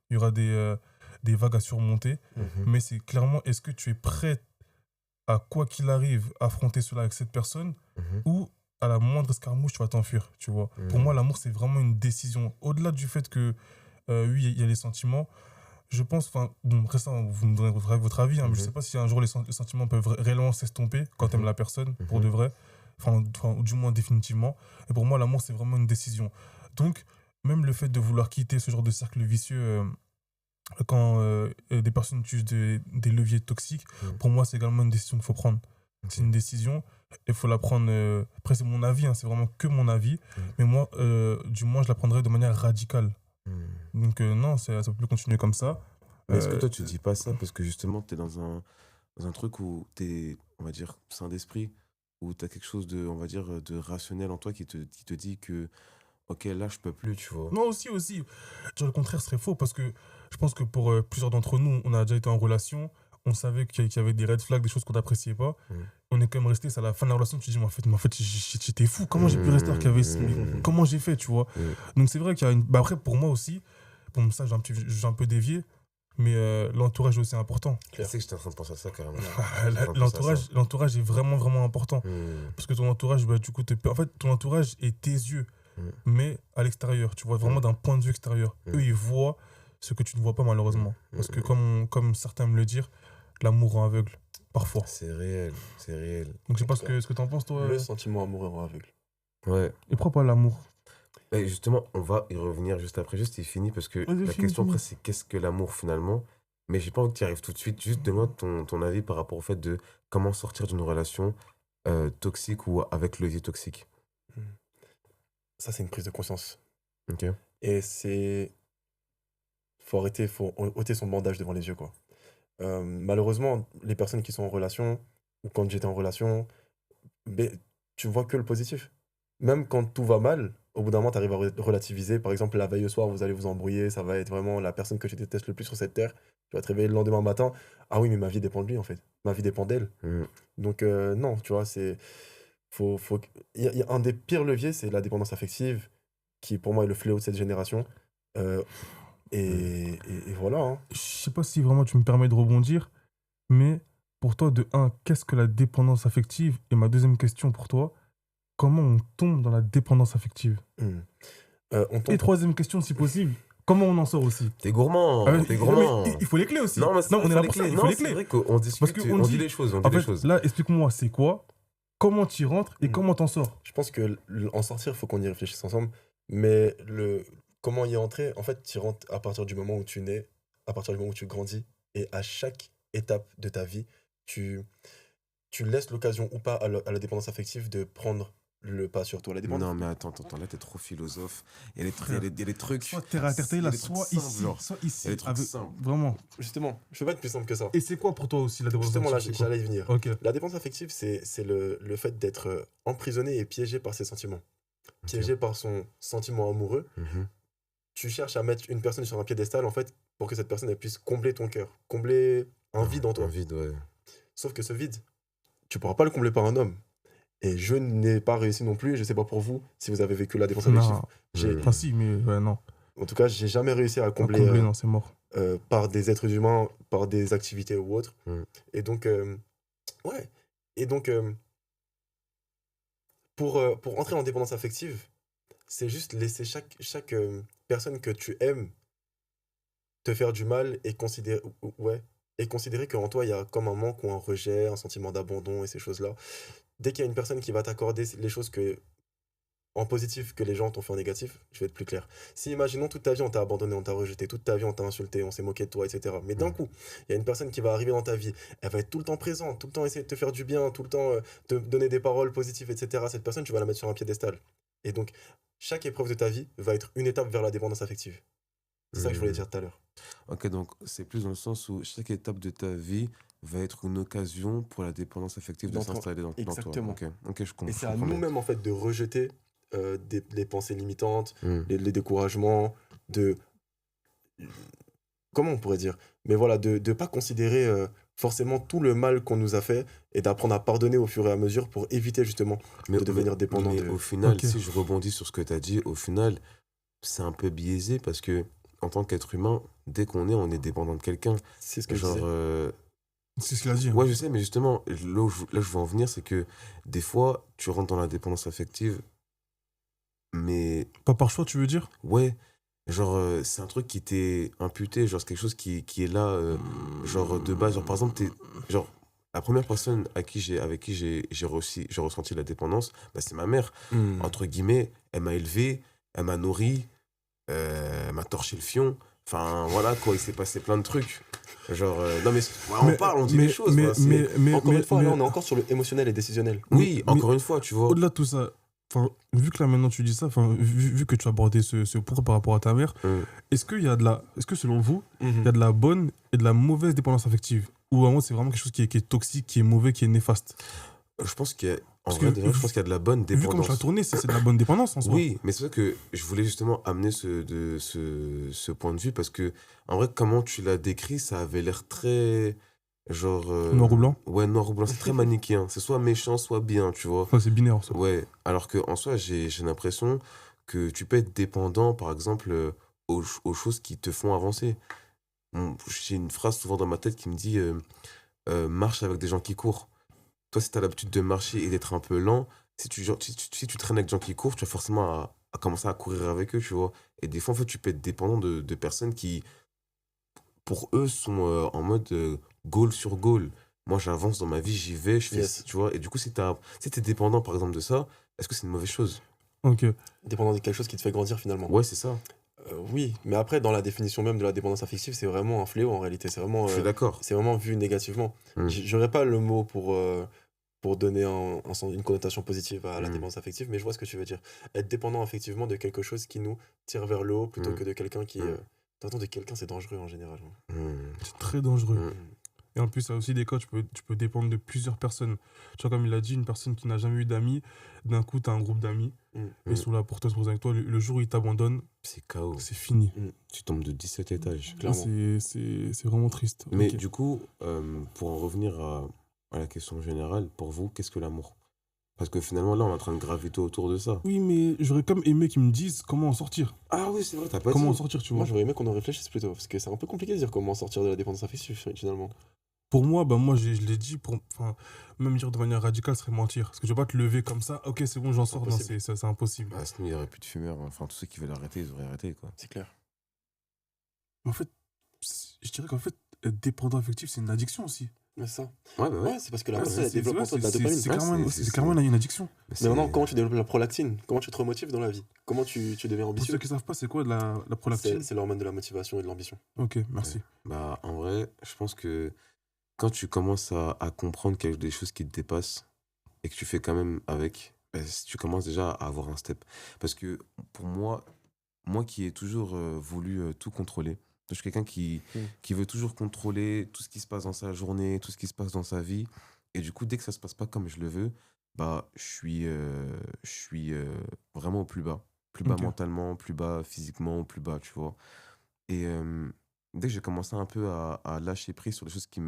il y aura des vagues à surmonter, Mhm. mais c'est clairement, est-ce que tu es prêt à quoi qu'il arrive, affronter cela avec cette personne Mhm. ou à la moindre escarmouche, tu vas t'enfuir, tu vois. Pour moi, l'amour, c'est vraiment une décision. Au-delà du fait que, oui, il y a les sentiments, je pense, enfin, bon, après ça, vous me donnerez votre avis, hein, mais je sais pas si un jour les sentiments peuvent réellement s'estomper quand t'aimes la personne, pour de vrai, enfin, ou du moins définitivement. Et pour moi, l'amour, c'est vraiment une décision. Donc, même le fait de vouloir quitter ce genre de cercle vicieux, quand des personnes utilisent des leviers toxiques, pour moi, c'est également une décision qu'il faut prendre. C'est une décision, il faut la prendre. Après, c'est mon avis, hein, c'est vraiment que mon avis, mais moi, du moins, je la prendrais de manière radicale. Donc, non, ça peut plus continuer comme ça. Mais est-ce que Euh, toi, tu dis pas ça parce que justement, tu es dans un truc où tu es, on va dire, sain d'esprit, où tu as quelque chose de, on va dire, de rationnel en toi qui te dit que, ok, là, je peux plus, tu vois. Non, aussi. Dire le contraire serait faux parce que je pense que pour plusieurs d'entre nous, on a déjà été en relation, on savait qu'il y avait des red flags, des choses qu'on n'appréciait pas. On est quand même resté, c'est à la fin de la relation, tu te dis, mais en fait, j'étais fou, comment j'ai pu rester alors qu'il y avait. Mais comment j'ai fait, tu vois. Donc c'est vrai qu'il y a une. Bah après, pour moi aussi, bon, ça, j'ai un peu dévié, mais l'entourage est aussi important. Je sais que j'étais en train de penser à ça carrément. J'étais en train de penser à ça. L'entourage est vraiment, vraiment important. Parce que ton entourage, bah, du coup, en fait, ton entourage est tes yeux, mais à l'extérieur. Tu vois vraiment d'un point de vue extérieur. Eux, ils voient ce que tu ne vois pas, malheureusement. Parce que, comme certains me le dire, l'amour rend aveugle, parfois. C'est réel, c'est réel. Donc, je sais pas ce que t'en penses, toi. Le sentiment amoureux rend aveugle. Ouais. Et pourquoi pas l'amour? Et justement, on va y revenir juste après, juste il finit, parce que Vas-y, la finis, question finis. après, c'est qu'est-ce que l'amour finalement? Mais j'ai pas envie que tu y arrives tout de suite. Juste donne-moi ton avis par rapport au fait de comment sortir d'une relation toxique ou avec levier toxique. Ça, c'est une prise de conscience. Ok. Et c'est... faut ôter son bandage devant les yeux, quoi. Malheureusement, les personnes qui sont en relation, ou quand j'étais en relation, ben, tu vois que le positif. Même quand tout va mal, au bout d'un moment, tu arrives à relativiser. Par exemple, la veille au soir, vous allez vous embrouiller, ça va être vraiment la personne que tu détestes le plus sur cette terre. Tu vas te réveiller le lendemain matin. Ah oui, mais ma vie dépend de lui, en fait. Ma vie dépend d'elle. Mm. Donc, non, tu vois, c'est. Il y a un des pires leviers, c'est la dépendance affective, qui pour moi est le fléau de cette génération. Euh, et voilà, hein. Je sais pas si vraiment tu me permets de rebondir, mais pour toi, de un, qu'est-ce que la dépendance affective? Et ma deuxième question pour toi, comment on tombe dans la dépendance affective? Hmm. On Et tombe. troisième question, si possible, comment on en sort aussi? T'es gourmand, Ah, t'es mais gourmand. il faut les clés aussi. Non, mais c'est Non, vrai, on est faut là les pour ça, clés. il faut Non, les c'est clés. vrai qu'on discute, Parce qu'on on dit dit, les choses, on en dit les fait, choses. là, explique-moi, c'est quoi? Comment tu y rentres et Hmm. comment t'en sors? Je pense que en sortir, il faut qu'on y réfléchisse ensemble. Mais comment y entrer, en fait, tu y rentres à partir du moment où tu nais, à partir du moment où tu grandis, et à chaque étape de ta vie, tu, tu laisses l'occasion ou pas à la dépendance affective de prendre le pas sur toi. La dépendance. Non, mais attends, là, t'es trop philosophe. Il y a des Frère, il y a des trucs. soit terre à terre, il y a là, des trucs soit simples, ici, genre. soit Il y a ici. des trucs simples. Vraiment. Justement, je peux pas être plus simple que ça. Et c'est quoi pour toi aussi la dépendance Justement, là, affective? C'est quoi? j'allais y venir. Ok. La dépendance affective, c'est le fait d'être emprisonné et piégé par ses sentiments. Piégé par son sentiment amoureux. Mhm. Tu cherches à mettre une personne sur un piédestal, en fait, pour que cette personne elle puisse combler ton cœur, combler un vide en toi. Un vide, ouais. Sauf que ce vide, tu pourras pas le combler par un homme. Et je n'ai pas réussi non plus, je sais pas pour vous, si vous avez vécu la dépendance affective. Non. J'ai- Enfin, si, mais ouais, non. En tout cas, j'ai jamais réussi à À combler combler, non, c'est mort. par des êtres humains, par des activités ou autres. Mm. Et donc, ouais. Et donc, pour entrer en dépendance affective, c'est juste laisser chaque personne que tu aimes te faire du mal et considérer qu'en toi, il y a comme un manque ou un rejet, un sentiment d'abandon et ces choses-là. Dès qu'il y a une personne qui va t'accorder les choses en positif que les gens t'ont fait en négatif, je vais être plus clair. Si, imaginons, toute ta vie, on t'a abandonné, on t'a rejeté, toute ta vie, on t'a insulté, on s'est moqué de toi, etc. Mais d'un coup, il y a une personne qui va arriver dans ta vie, elle va être tout le temps présente, tout le temps essayer de te faire du bien, tout le temps te donner des paroles positives, etc. Cette personne, tu vas la mettre sur un piédestal. Et donc, chaque épreuve de ta vie va être une étape vers la dépendance affective. C'est ça que je voulais dire tout à l'heure. Ok, donc c'est plus dans le sens où chaque étape de ta vie va être une occasion pour la dépendance affective de Dans ton- s'installer dans Exactement. toi. Ok, je comprends. Et c'est à je comprends bien. nous-mêmes, en fait, de rejeter les pensées limitantes, Mm. les découragements, comment on pourrait dire? Mais voilà, de ne pas considérer forcément tout le mal qu'on nous a fait et d'apprendre à pardonner au fur et à mesure pour éviter justement de devenir dépendant mais de... au final, Ok. si je rebondis sur ce que tu as dit, au final, c'est un peu biaisé parce que en tant qu'être humain, dès on est dépendant de quelqu'un. C'est ce que je Genre, disais. C'est ce qu'il a dit. hein. ouais, je sais, mais justement, là où je veux en venir, c'est que des fois, tu rentres dans la dépendance affective, mais Pas par choix, tu veux dire? ouais, genre, c'est un truc qui t'est imputé, genre, c'est quelque chose qui est là, genre, de base. Genre, par exemple, genre, la première personne avec qui j'ai ressenti la dépendance, bah, c'est ma mère. Hmm. Entre guillemets, elle m'a élevé, elle m'a nourri, elle m'a torché le fion. Enfin, voilà, quoi, il s'est passé plein de trucs. Genre, non, mais on parle, on dit les choses. Voilà, Encore une fois, là, on est encore sur le émotionnel et décisionnel. oui, mais- encore une fois, tu vois. Au-delà de tout ça, enfin, vu que là maintenant tu dis ça, enfin, vu que tu as abordé ce point par rapport à ta mère, est-ce que selon vous, il y a de la bonne et de la mauvaise dépendance affective? Ou vraiment c'est vraiment quelque chose qui est toxique, qui est mauvais, qui est néfaste? Je pense qu'il y a, en Parce vrai, que de vrai, je pense qu'il y a de la bonne Vu comment dépendance. je l'ai tourné, c'est de la bonne dépendance en soi. Oui, mais c'est vrai que je voulais justement amener ce point de vue parce que, en vrai, comment tu l'as décrit, ça avait l'air très. Genre. Noir ou blanc? Ouais, noir ou blanc, c'est très manichéen. C'est soit méchant, soit bien, tu vois. Enfin, c'est binaire en soi. Ouais, alors qu'en soi, j'ai l'impression que tu peux être dépendant, par exemple, aux choses qui te font avancer. J'ai une phrase souvent dans ma tête qui me dit marche avec des gens qui courent. Toi, si tu as l'habitude de marcher et d'être un peu lent, si tu traînes avec des gens qui courent, tu vas forcément à commencer à courir avec eux, tu vois. Et des fois, en fait, tu peux être dépendant de personnes qui, pour eux, sont en mode goal sur goal. Moi, j'avance dans ma vie, j'y vais, je fais, Yes. tu vois. Et du coup, si t'es dépendant, par exemple, de ça, est-ce que c'est une mauvaise chose? Ok. Dépendant de quelque chose qui te fait grandir finalement. Ouais, c'est ça. Oui, mais après, dans la définition même de la dépendance affective, c'est vraiment un fléau en réalité. Je suis d'accord. C'est vraiment vu négativement. Mm. J'aurais pas le mot pour donner une connotation positive à la Mm. dépendance affective, mais je vois ce que tu veux dire. Être dépendant effectivement de quelque chose qui nous tire vers le haut plutôt Mm. que de quelqu'un qui... Mm. T'entends de quelqu'un, c'est dangereux en général. Mm. C'est très dangereux. Mm. Et en plus, il y a aussi des cas, tu peux dépendre de plusieurs personnes. Tu vois, comme il a dit, une personne qui n'a jamais eu d'amis, d'un coup, tu as un groupe d'amis, ils sont là pour toi, se poser avec toi. Le jour où ils t'abandonnent, C'est KO. c'est fini. Tu tombes de 17 étages. Là, Clairement. c'est vraiment triste. Mais Ok. du coup, pour en revenir à la question générale, pour vous, qu'est-ce que l'amour? Parce que finalement, là, on est en train de graviter autour de ça. Oui, mais j'aurais comme aimé qu'ils me disent comment en sortir. Ah oui, c'est vrai, t'as pas Comment en dit. sortir, tu Moi, vois. j'aurais aimé qu'on en réfléchisse plutôt, parce que c'est un peu compliqué de dire comment sortir de la dépendance affective, finalement. Pour moi, bah moi je l'ai dit, même dire de manière radicale serait mentir. Parce que je vais pas te lever comme ça, ok, c'est bon, j'en sors. Non, Impossible. c'est impossible. Bah, sinon, il n'y aurait plus de fumeurs. Enfin, tous ceux qui veulent arrêter, ils auraient arrêté, quoi. C'est clair. En fait, je dirais qu'en fait, être dépendant affectif, c'est une addiction aussi. Mais ça. Ouais, bah ouais. Ouais, c'est parce que la Ouais, personne, elle développe en toi de la dopamine. C'est Ouais, clairement, c'est- c'est clairement une addiction. Mais maintenant, comment tu développes la prolactine? Comment tu te remotives dans la vie? Comment tu deviens Pour ambitieux? ceux qui savent pas, c'est quoi la prolactine? C'est l'hormone de la motivation et de l'ambition. Ok, merci. Bah, en vrai, je pense que quand tu commences à comprendre qu'il y a des choses qui te dépassent et que tu fais quand même avec, bah, tu commences déjà à avoir un step. Parce que pour moi qui ai toujours voulu tout contrôler, je suis quelqu'un qui veut toujours contrôler tout ce qui se passe dans sa journée, tout ce qui se passe dans sa vie. Et du coup, dès que ça se passe pas comme je le veux, bah, je suis vraiment au plus bas. Plus bas Ok. mentalement, plus bas physiquement, plus bas, tu vois. Et dès que j'ai commencé un peu à lâcher prise sur les choses que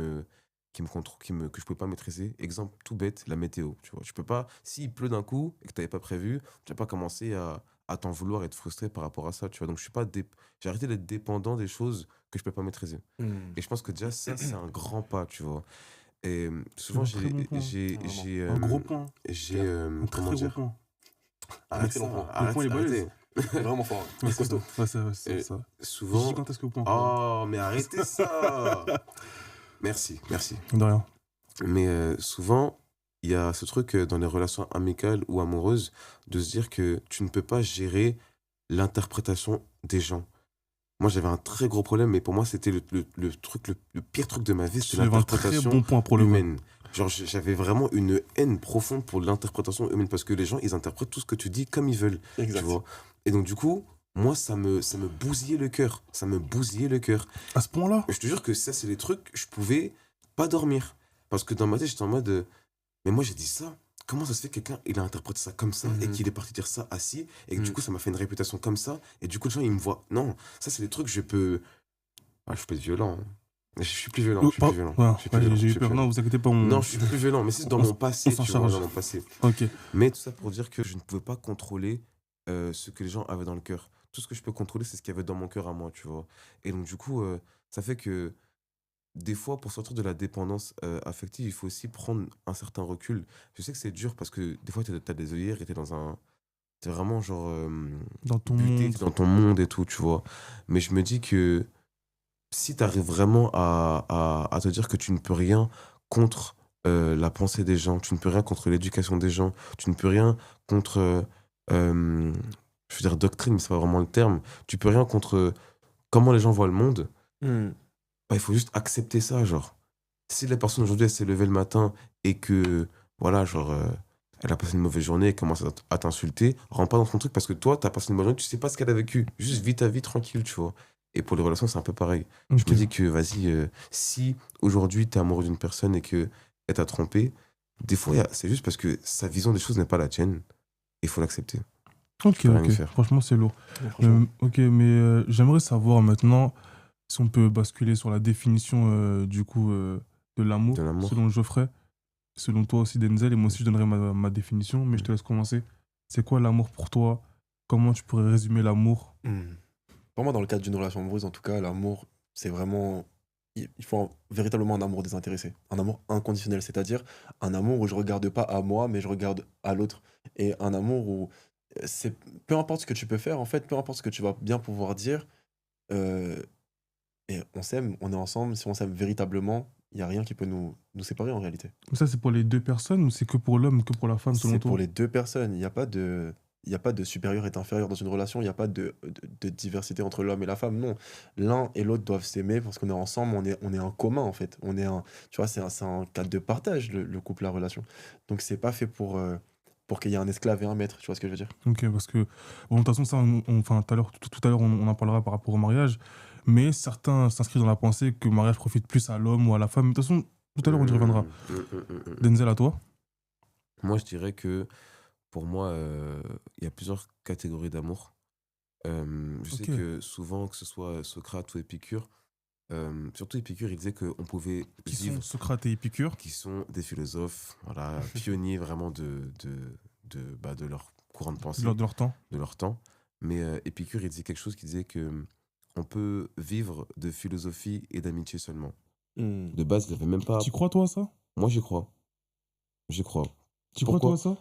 je pouvais pas maîtriser, exemple tout bête, la météo, tu vois. Tu peux pas, s'il pleut d'un coup et que tu n'avais pas prévu, tu vas pas commencer à t'en vouloir et être frustré par rapport à ça, tu vois. Donc j'ai arrêté d'être dépendant des choses que je peux pas maîtriser. Et je pense que déjà ça, c'est un grand pas, tu vois. Et souvent, C'est un très bon point. Un gros point. Un très comment gros dire, point. arrête excellent ça, point. arrête, Le point, il est arrêtez. Vraiment fort. Ouais, C'est costaud. Ouais, c'est Et ça. souvent, Gigantesque point. oh, mais arrêtez ça. Merci. De rien. Mais souvent, il y a ce truc dans les relations amicales ou amoureuses de se dire que tu ne peux pas gérer l'interprétation des gens. Moi, j'avais un très gros problème, mais pour moi, c'était le pire truc de ma vie, Tu c'était lèves un très l'interprétation bon point pour le moment. humaine. Genre, j'avais vraiment une haine profonde pour l'interprétation humaine parce que les gens, ils interprètent tout ce que tu dis comme ils veulent, tu Exact. vois. Et donc, du coup, moi, ça me bousillait le cœur. Ça me bousillait le cœur. À ce point-là? Je te jure que ça, c'est les trucs, je pouvais pas dormir. Parce que dans ma tête, j'étais en mode, mais moi, j'ai dit ça. Comment ça se fait que quelqu'un, il a interprété ça comme ça et qu'il est parti dire ça assis et que du coup, ça m'a fait une réputation comme ça et du coup, les gens, ils me voient. Non, ça, c'est des trucs, je peux être violent. Hein. Je suis plus violent. Je suis plus violent. Ouais, Je suis plus violent, j'ai je eu suis peur. plus Non, violent. vous inquiétez pas. Non, je suis plus violent, mais c'est dans mon passé, on s'en tu vois, charge. dans mon passé. Ok. Mais tout ça pour dire que je ne pouvais pas contrôler ce que les gens avaient dans le cœur. Tout ce que je peux contrôler, c'est ce qu'il y avait dans mon cœur à moi, tu vois. Et donc, du coup, ça fait que des fois, pour sortir de la dépendance affective, il faut aussi prendre un certain recul. Je sais que c'est dur parce que des fois, t'as des œillères et t'es vraiment genre Dans ton buté, monde. t'es dans ton monde et tout, tu vois. Mais je me dis que si t'arrives vraiment à te dire que tu ne peux rien contre la pensée des gens, tu ne peux rien contre l'éducation des gens, tu ne peux rien contre, je veux dire doctrine, mais c'est pas vraiment le terme, tu peux rien contre comment les gens voient le monde, bah, il faut juste accepter ça, genre. Si la personne aujourd'hui, elle s'est levée le matin et que, voilà, genre, elle a passé une mauvaise journée et commence à t'insulter, rentre pas dans ton truc parce que toi, t'as passé une mauvaise journée, tu sais pas ce qu'elle a vécu. Juste vis ta vie tranquille, tu vois. Et pour les relations, c'est un peu pareil. Ok. Je me dis que, vas-y, si aujourd'hui, t'es amoureux d'une personne et qu'elle t'a trompé, des fois, c'est juste parce que sa vision des choses n'est pas la tienne. Il faut l'accepter. Ok, peux rien y ok. faire. Franchement, c'est lourd. Franchement. Ok, mais j'aimerais savoir maintenant si on peut basculer sur la définition du coup de l'amour, De l'amour. selon Geoffrey, selon toi aussi Denzel, et moi aussi je donnerai ma définition, mais je te laisse commencer. C'est quoi l'amour pour toi? Comment tu pourrais résumer l'amour? Pour moi, dans le cadre d'une relation amoureuse, en tout cas, l'amour, c'est vraiment. Il faut véritablement un amour désintéressé, un amour inconditionnel, c'est-à-dire un amour où je regarde pas à moi, mais je regarde à l'autre. Et un amour où c'est peu importe ce que tu peux faire, en fait, peu importe ce que tu vas bien pouvoir dire, euh, et on s'aime, on est ensemble, si on s'aime véritablement, il n'y a rien qui peut nous séparer en réalité. Ça, c'est pour les deux personnes ou c'est que pour l'homme, que pour la femme, selon C'est toi? pour les deux personnes, il n'y a pas de. Il n'y a pas de supérieur et d'inférieur dans une relation, il n'y a pas de diversité entre l'homme et la femme, non. L'un et l'autre doivent s'aimer parce qu'on est ensemble, on est un commun en fait. Tu vois, c'est un cadre de partage, le couple, la relation. Donc c'est pas fait pour qu'il y ait un esclave et un maître, tu vois ce que je veux dire? Ok, parce que, bon, de toute façon, ça, enfin, tout à l'heure, on en parlera par rapport au mariage, Mais certains s'inscrivent dans la pensée que le mariage profite plus à l'homme ou à la femme. De toute façon, tout à l'heure, on y reviendra. Denzel, à toi? Moi, je dirais que pour moi, il y a plusieurs catégories d'amour. Je sais Ok. que souvent, que ce soit Socrate ou Épicure, surtout Épicure, il disait qu'on pouvait Qui sont vivre, Socrate et Épicure? qui sont des philosophes, voilà, pionniers vraiment de leur courant de pensée, Lors de leur temps. de leur temps. Mais Épicure, il disait quelque chose qui disait que on peut vivre de philosophie et d'amitié seulement. De base, il n'avait même pas. Tu crois, toi, à ça? Moi, j'y crois. J'y crois. Tu crois, toi, à ça?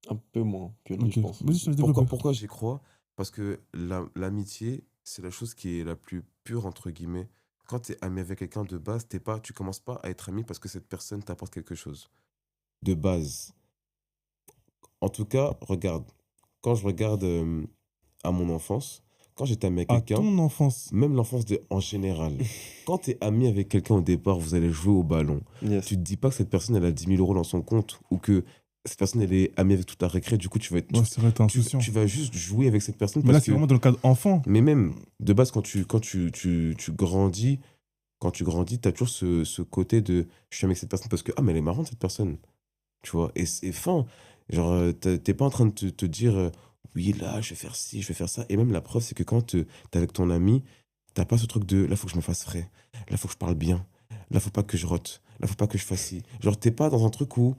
Un peu moins que lui, Ok. je pense. Vas-y, je te laisse développer. Pourquoi j'y crois? Parce que l'amitié, c'est la chose qui est la plus pure, entre guillemets. Quand tu es ami avec quelqu'un de base, tu commences pas à être ami parce que cette personne t'apporte quelque chose. De base. En tout cas, regarde. Quand je regarde à mon enfance, quand j'étais ami avec À quelqu'un, ton enfance. même l'enfance en général, quand tu es ami avec quelqu'un au départ, vous allez jouer au ballon. Yes. Tu te dis pas que cette personne, elle a 10 000 euros dans son compte ou que cette personne, elle est amie avec toute la récré. Du coup, tu vas, Ouais, c'est vrai, t'es insouciant. tu vas juste jouer avec cette personne Mais là, parce c'est que. vraiment dans le cadre enfant. Mais même, de base, quand tu grandis, tu as toujours ce côté de je suis avec cette personne parce que, ah, mais elle est marrante, cette personne. Tu vois, et c'est fin. Genre, t'es pas en train de te dire, oui, là, je vais faire ci, je vais faire ça. Et même la preuve, c'est que quand t'es avec ton ami, t'as pas ce truc de là, faut que je me fasse frais. Là, faut que je parle bien. Là, faut pas que je rote. Là, faut pas que je fasse ci. Genre, t'es pas dans un truc où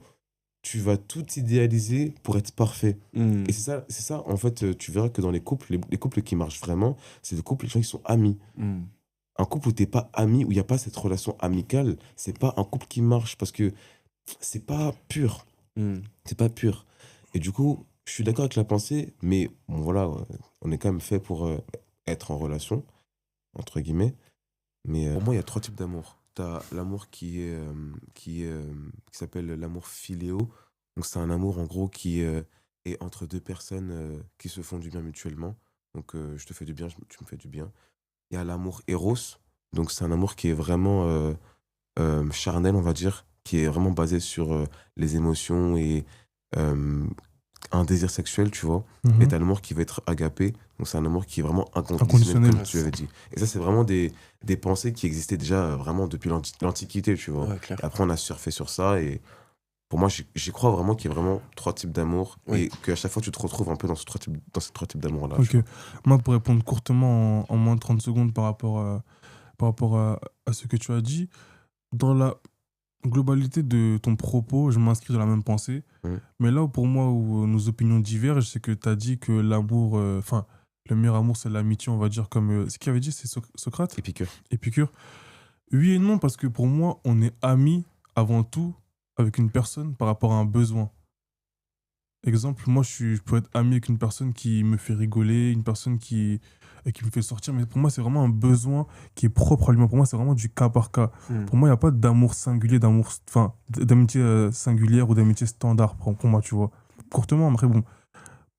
tu vas tout idéaliser pour être parfait. Et c'est ça, en fait, tu verras que dans les couples, les couples qui marchent vraiment, c'est des couples, les gens qui sont amis. Un couple où t'es pas ami, où il n'y a pas cette relation amicale, c'est pas un couple qui marche parce que c'est pas pur. C'est pas pur. Et du coup, je suis d'accord avec la pensée, mais bon, voilà, on est quand même fait pour être en relation, entre guillemets. Mais pour moi, il y a 3 types d'amour. Tu as l'amour qui s'appelle l'amour philéo. Donc, c'est un amour, en gros, qui est entre deux personnes qui se font du bien mutuellement. Donc, je te fais du bien, tu me fais du bien. Il y a l'amour éros. Donc, c'est un amour qui est vraiment charnel, on va dire, qui est vraiment basé sur les émotions et un désir sexuel, tu vois. Et t'as l'amour qui va être agapé, donc c'est un amour qui est vraiment inconditionnel, Inconditionnel. comme tu avais dit. Et ça, c'est vraiment des pensées qui existaient déjà vraiment depuis l'Antiquité, tu vois. Ouais, clair. Et après, on a surfé sur ça, et pour moi, j'y crois vraiment qu'il y a vraiment 3 types d'amour, Oui. et qu'à chaque fois, tu te retrouves un peu dans ces 3 types d'amour-là. Ok. tu vois. Moi, pour répondre courtement en moins de 30 secondes par rapport à ce que tu as dit, dans la globalité de ton propos, je m'inscris dans la même pensée. Mais là où pour moi, où nos opinions divergent, c'est que tu as dit que l'amour, enfin, le meilleur amour, c'est l'amitié, on va dire, comme. C'est qui avait dit? C'est Socrate? Épicure. Épicure. Oui et non, parce que pour moi, on est amis avant tout avec une personne par rapport à un besoin. Exemple, moi, je peux être ami avec une personne qui me fait rigoler, une personne qui me fait sortir, mais pour moi, c'est vraiment un besoin qui est propre à lui. Pour moi, c'est vraiment du cas par cas. Pour moi, il n'y a pas d'amour singulier, enfin, d'amitié singulière ou d'amitié standard pour moi, tu vois. Courtement, après, bon,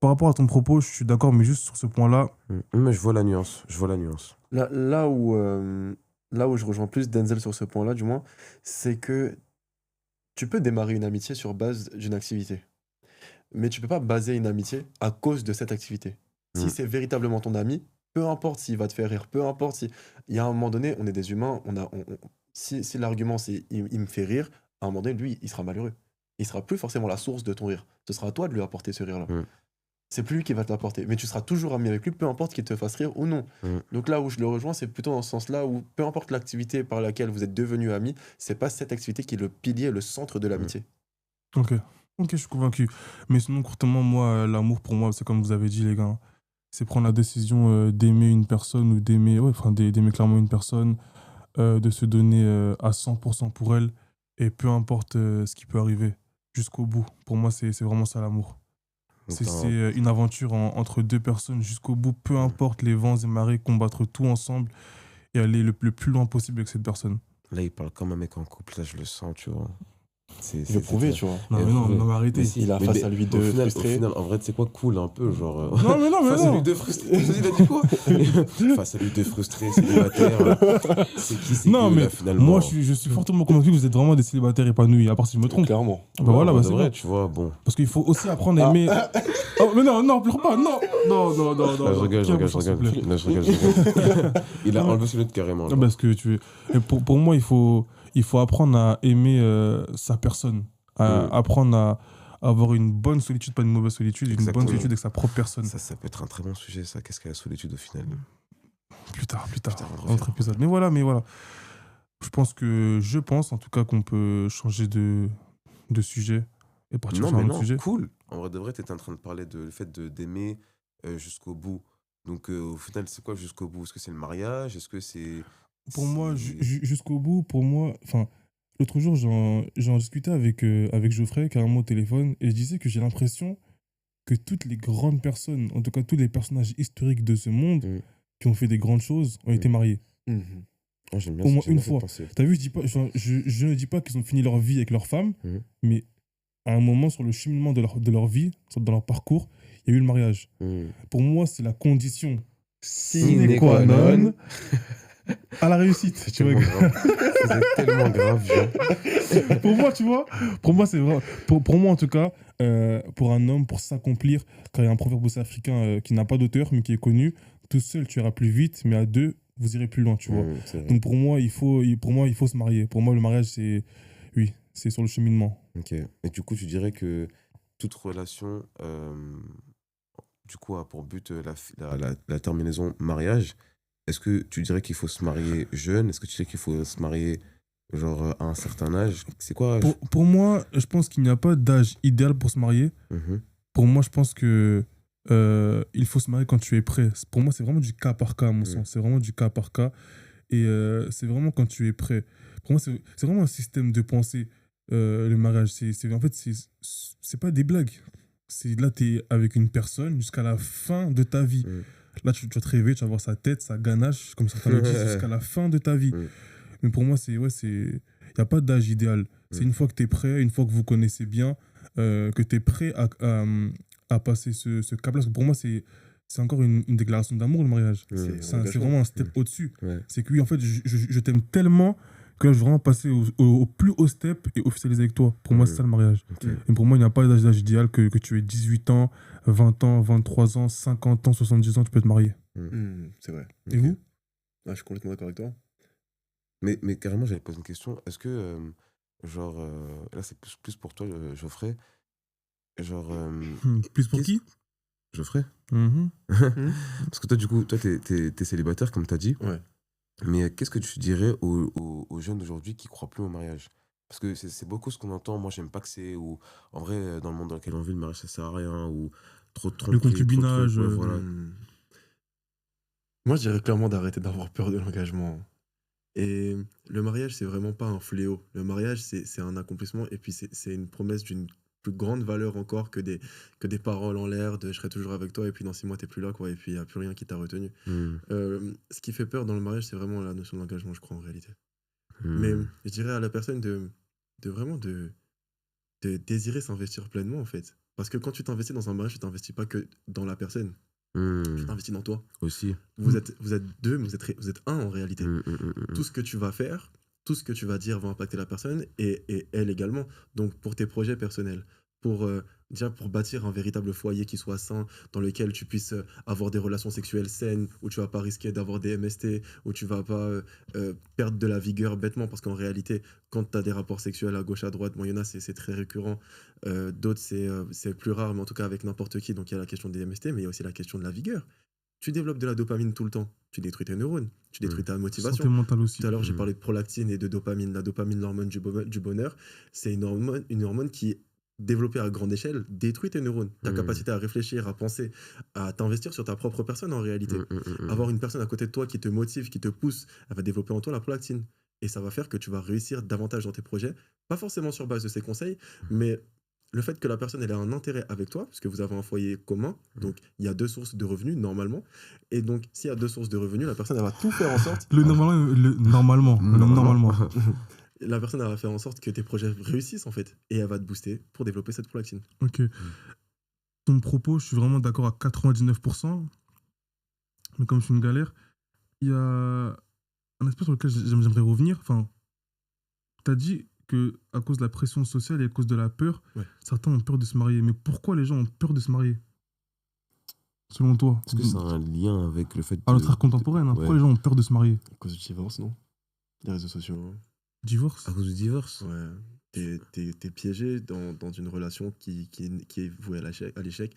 par rapport à ton propos, je suis d'accord, mais juste sur ce point-là, Mais je vois la nuance. Je vois la nuance. Là où je rejoins plus Denzel sur ce point-là, du moins, c'est que tu peux démarrer une amitié sur base d'une activité. Mais tu peux pas baser une amitié à cause de cette activité. Si Mm. c'est véritablement ton ami, peu importe s'il va te faire rire, peu importe si. Il y a un moment donné, on est des humains, si l'argument c'est il me fait rire, à un moment donné, lui, il sera malheureux. Il sera plus forcément la source de ton rire. Ce sera à toi de lui apporter ce rire-là. Mm. C'est plus lui qui va te l'apporter. Mais tu seras toujours ami avec lui, peu importe qu'il te fasse rire ou non. Donc là où je le rejoins, c'est plutôt dans ce sens-là où peu importe l'activité par laquelle vous êtes devenus amis, c'est pas cette activité qui est le pilier, le centre de l'amitié. ok, je suis convaincu. Mais sinon, courtement, moi, l'amour, pour moi, c'est comme vous avez dit, les gars, c'est prendre la décision d'aimer une personne ou d'aimer clairement une personne, de se donner à 100% pour elle, et peu importe ce qui peut arriver, jusqu'au bout. Pour moi, c'est vraiment ça l'amour. Donc, C'est une aventure entre deux personnes jusqu'au bout, peu importe les vents et marées, combattre tout ensemble et aller le plus loin possible avec cette personne. Là, il parle comme un mec en couple, là, je le sens, tu vois. C'est Il veut prouver, clair. tu vois. Non, Et mais non, prouver. non, mais arrêtez. Mais si, Il a mais face à lui au deux final, frustrés. en vrai, tu sais quoi, cool un peu, genre. Non, mais Face à non. lui deux frustrés. Il a dit quoi? Face à lui deux frustrés, célibataires. C'est Non, qui, mais là, finalement? moi, je suis fortement convaincu que vous êtes vraiment des célibataires épanouis, à part si je me trompe. Clairement. Bah voilà, en bah vrai, c'est de vrai, bon. tu vois, bon. Parce qu'il faut aussi apprendre à aimer. Oh, mais non, pleure pas, non. Non. Là, je rigole. Tiens, s'il te plaît. Là, je rigole. Il a Non, mais- enlevé celui-là carrément. Ah, Là. parce que tu et pour moi, il faut apprendre à aimer sa personne, apprendre à avoir une bonne solitude, pas une mauvaise solitude, une Exactement. bonne solitude avec sa propre personne. Ça peut être un très bon sujet, ça. Qu'est-ce qu'est la solitude au final? Plus tard, Putain, on autre épisode. Mais voilà. Je pense en tout cas qu'on peut changer de sujet et partir Non, sur mais un autre non, sujet. cool. En vrai de vrai, tu étais en train de parler de le fait d'aimer jusqu'au bout. Donc, au final, c'est quoi jusqu'au bout? Est-ce que c'est le mariage? Est-ce que c'est. Pour moi, c'est- jusqu'au bout, pour moi, enfin, l'autre jour, j'en discutais avec Geoffrey, carrément au téléphone, et je disais que j'ai l'impression que toutes les grandes personnes, en tout cas tous les personnages historiques de ce monde, Mm. qui ont fait des grandes choses, ont été mariés. Mhm. Oh, j'aime bien Au moins j'aime une bien cette fois. pensée. T'as vu, je ne dis pas qu'ils ont fini leur vie avec leur femme, Mhm. mais à un moment, sur le cheminement de leur vie, dans leur parcours, il y a eu le mariage. Mm. Pour moi, c'est la condition Sine sine qua qua non. non à la réussite. C'est Tu vois. tellement grave. C'est tellement grave, genre. Pour moi, tu vois, pour moi, c'est vrai. Pour moi, en tout cas, pour un homme, pour s'accomplir, car il y a un proverbe aussi africain qui n'a pas d'auteur, mais qui est connu, tout seul, tu iras plus vite, mais à deux, vous irez plus loin, tu vois. C'est vrai. Donc pour moi, il faut se marier. Pour moi, le mariage, c'est sur le cheminement. Ok. Et du coup, tu dirais que toute relation, du coup, a pour but la terminaison mariage. Est-ce que tu dirais qu'il faut se marier jeune? Est-ce que tu dirais qu'il faut se marier genre à un certain âge? C'est quoi? Pour moi, je pense qu'il n'y a pas d'âge idéal pour se marier. Mhm. Pour moi, je pense que il faut se marier quand tu es prêt. Pour moi, c'est vraiment du cas par cas, à mon sens. C'est vraiment du cas par cas. Et c'est vraiment quand tu es prêt. Pour moi, c'est vraiment un système de pensée, le mariage. En fait, c'est pas des blagues. Là, tu es avec une personne jusqu'à la fin de ta vie. Mm. Là, tu vas te réveiller, tu vas voir sa tête, sa ganache, comme certains le disent, jusqu'à la fin de ta vie. Mm. Mais pour moi, il n'y a pas d'âge idéal. C'est une fois que tu es prêt, une fois que vous connaissez bien, que tu es prêt à passer ce cap-là. Parce que pour moi, c'est encore une déclaration d'amour, le mariage. C'est vraiment un step au-dessus. Ouais. C'est que oui, en fait, je t'aime tellement que là, je veux vraiment passer au plus haut step et officialiser avec toi. Pour moi, c'est ça le mariage. Ok. Et pour moi, il n'y a pas d'âge idéal que tu aies 18 ans, 20 ans, 23 ans, 50 ans, 70 ans, tu peux te marier. C'est vrai. Et vous? Ah, je suis complètement d'accord avec toi. Mais carrément, j'allais te poser une question. Est-ce que, là, c'est plus pour toi, Geoffrey. Genre, Plus pour qui? Geoffrey? Mhm. Parce que toi, du coup, t'es célibataire, comme t'as dit. Ouais. Mais qu'est-ce que tu dirais aux jeunes d'aujourd'hui qui croient plus au mariage? Parce que c'est beaucoup ce qu'on entend. Moi, j'aime pas que c'est. Ou en vrai, dans le monde dans lequel on vit, le mariage, ça sert à rien. Ou trop de tromperies, concubinage, trop de trucs, ouais, voilà. Moi, je dirais clairement d'arrêter d'avoir peur de l'engagement. Et le mariage, c'est vraiment pas un fléau. Le mariage, c'est un accomplissement et puis c'est une promesse d'une plus grande valeur encore que des paroles en l'air de je serai toujours avec toi et puis dans 6 mois, t'es plus là, quoi. Et puis il n'y a plus rien qui t'a retenu. Ce qui fait peur dans le mariage, c'est vraiment la notion d'engagement, je crois, en réalité. Mais je dirais à la personne de vraiment de désirer s'investir pleinement, en fait. Parce que quand tu t'investis dans un mariage, tu t'investis pas que dans la personne, tu t'investis dans toi. Aussi. Vous êtes deux, mais vous êtes un en réalité. Tout ce que tu vas faire, tout ce que tu vas dire va impacter la personne et elle également. Donc pour tes projets personnels, déjà pour bâtir un véritable foyer qui soit sain, dans lequel tu puisses avoir des relations sexuelles saines, où tu vas pas risquer d'avoir des MST, où tu vas pas perdre de la vigueur bêtement, parce qu'en réalité, quand tu as des rapports sexuels à gauche, à droite, bon, il y en a, c'est très récurrent. D'autres, c'est plus rare, mais en tout cas avec n'importe qui. Donc il y a la question des MST, mais il y a aussi la question de la vigueur. Tu développes de la dopamine tout le temps, tu détruis tes neurones, tu détruis ta motivation. Santé mentale aussi. Tout à l'heure, j'ai parlé de prolactine et de dopamine. La dopamine, l'hormone du bonheur, c'est une hormone qui, développée à grande échelle, détruit tes neurones. Ta capacité à réfléchir, à penser, à t'investir sur ta propre personne en réalité. Avoir une personne à côté de toi qui te motive, qui te pousse, elle va développer en toi la prolactine. Et ça va faire que tu vas réussir davantage dans tes projets, pas forcément sur base de ses conseils, mais le fait que la personne elle ait un intérêt avec toi, parce que vous avez un foyer commun, donc il y a 2 sources de revenus normalement, et donc s'il y a 2 sources de revenus, la personne elle va tout faire en sorte. Normalement. la personne elle va faire en sorte que tes projets réussissent en fait. Et elle va te booster pour développer cette prolactine. Ok. Ton propos, je suis vraiment d'accord à 99%. Mais comme c'est une galère, il y a un aspect sur lequel j'aimerais revenir. Enfin, tu as dit que à cause de la pression sociale et à cause de la peur, Ouais. certains ont peur de se marier. Mais pourquoi les gens ont peur de se marier, selon toi? Est-ce que c'est un lien avec le fait À notre ère contemporaine, hein, pourquoi les gens ont peur de se marier? À cause du divorce, non? Les réseaux sociaux. Hein. Divorce? À cause du divorce? Ouais. T'es piégé dans une relation qui est vouée à l'échec.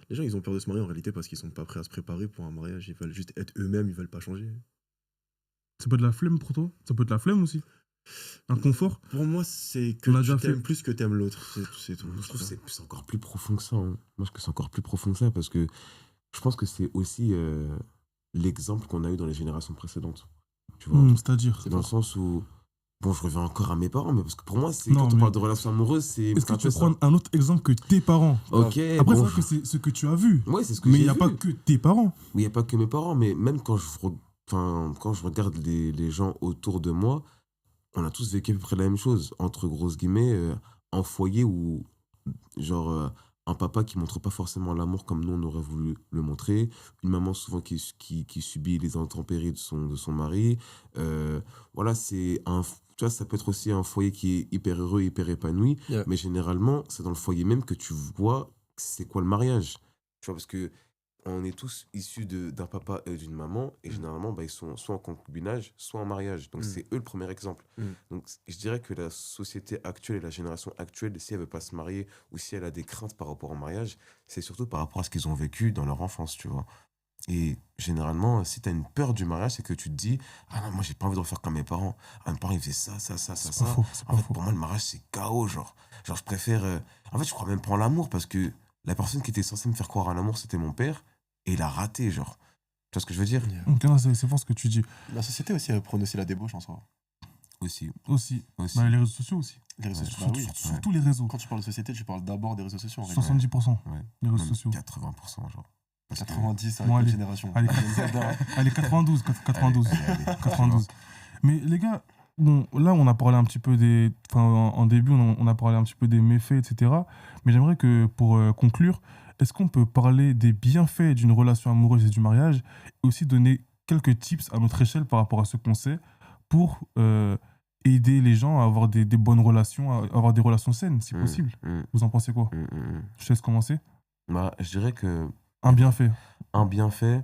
Les gens, ils ont peur de se marier en réalité parce qu'ils sont pas prêts à se préparer pour un mariage. Ils veulent juste être eux-mêmes, ils veulent pas changer. Ça peut être la flemme pour toi? Ça peut être la flemme aussi? Un confort? Pour moi, c'est On a que déjà tu t'aimes fait. plus que t'aimes l'autre. C'est tout. Je trouve que c'est encore plus profond que ça. Hein. Moi, je trouve que c'est encore plus profond que ça parce que je pense que c'est aussi l'exemple qu'on a eu dans les générations précédentes. Tu vois, C'est-à-dire? c'est dans le sens où. Bon, je reviens encore à mes parents, mais parce que pour moi, c'est Non, quand on mais- parle de relations amoureuses, c'est. Est-ce que un tu peu peux ça. prendre un autre exemple que tes parents? Ok, Après, bon, c'est vrai que c'est ce que tu as vu. Ouais, c'est ce que Mais il j'ai n'y a vu. pas que tes parents. Oui, il n'y a pas que mes parents, mais même quand je regarde les gens autour de moi, on a tous vécu à peu près la même chose, entre grosses guillemets, un foyer où, genre, un papa qui montre pas forcément l'amour comme nous on aurait voulu le montrer, une maman souvent qui subit les intempéries de son mari. Voilà, tu vois, ça peut être aussi un foyer qui est hyper heureux, hyper épanoui, Yeah. mais généralement, c'est dans le foyer même que tu vois c'est quoi le mariage. Tu vois, parce que on est tous issus d'un papa et d'une maman, et généralement, bah, ils sont soit en concubinage, soit en mariage. Donc, c'est eux le premier exemple. Donc, je dirais que la société actuelle et la génération actuelle, si elle veut pas se marier ou si elle a des craintes par rapport au mariage, c'est surtout par rapport à ce qu'ils ont vécu dans leur enfance, tu vois. Et généralement, si tu as une peur du mariage, c'est que tu te dis, ah non, moi, j'ai pas envie de refaire comme mes parents. Ah, mes parents, ils faisaient ça. C'est pas faux. En fait, pour moi, le mariage, c'est chaos, genre. Genre, je préfère. En fait, je crois même pas en l'amour parce que la personne qui était censée me faire croire en l'amour, c'était mon père. Et il a raté, genre. Tu vois ce que je veux dire? Yeah. Ok, non, c'est fort ce que tu dis. La société aussi, elle prône aussi la débauche en soi. Aussi. Aussi. Aussi. Bah, les réseaux sociaux aussi. Les réseaux Ouais, sociaux, bah oui. Surtout les réseaux. Quand tu parles de société, tu parles d'abord des réseaux sociaux. En fait. 70%. Ouais. Les réseaux Même sociaux. 80%, genre. Parce que- 90 avec Bon, la allez. génération. Allez, allez, 92. 92. Allez, 92. Mais les gars, bon, là, on a parlé un petit peu des. Enfin, en début, on a parlé un petit peu des méfaits, etc. Mais j'aimerais que, pour conclure, est-ce qu'on peut parler des bienfaits d'une relation amoureuse et du mariage et aussi donner quelques tips à notre échelle par rapport à ce qu'on sait pour aider les gens à avoir des bonnes relations, à avoir des relations saines, si possible? Vous en pensez quoi? Je te laisse commencer. Bah, je dirais que Un bienfait. un bienfait,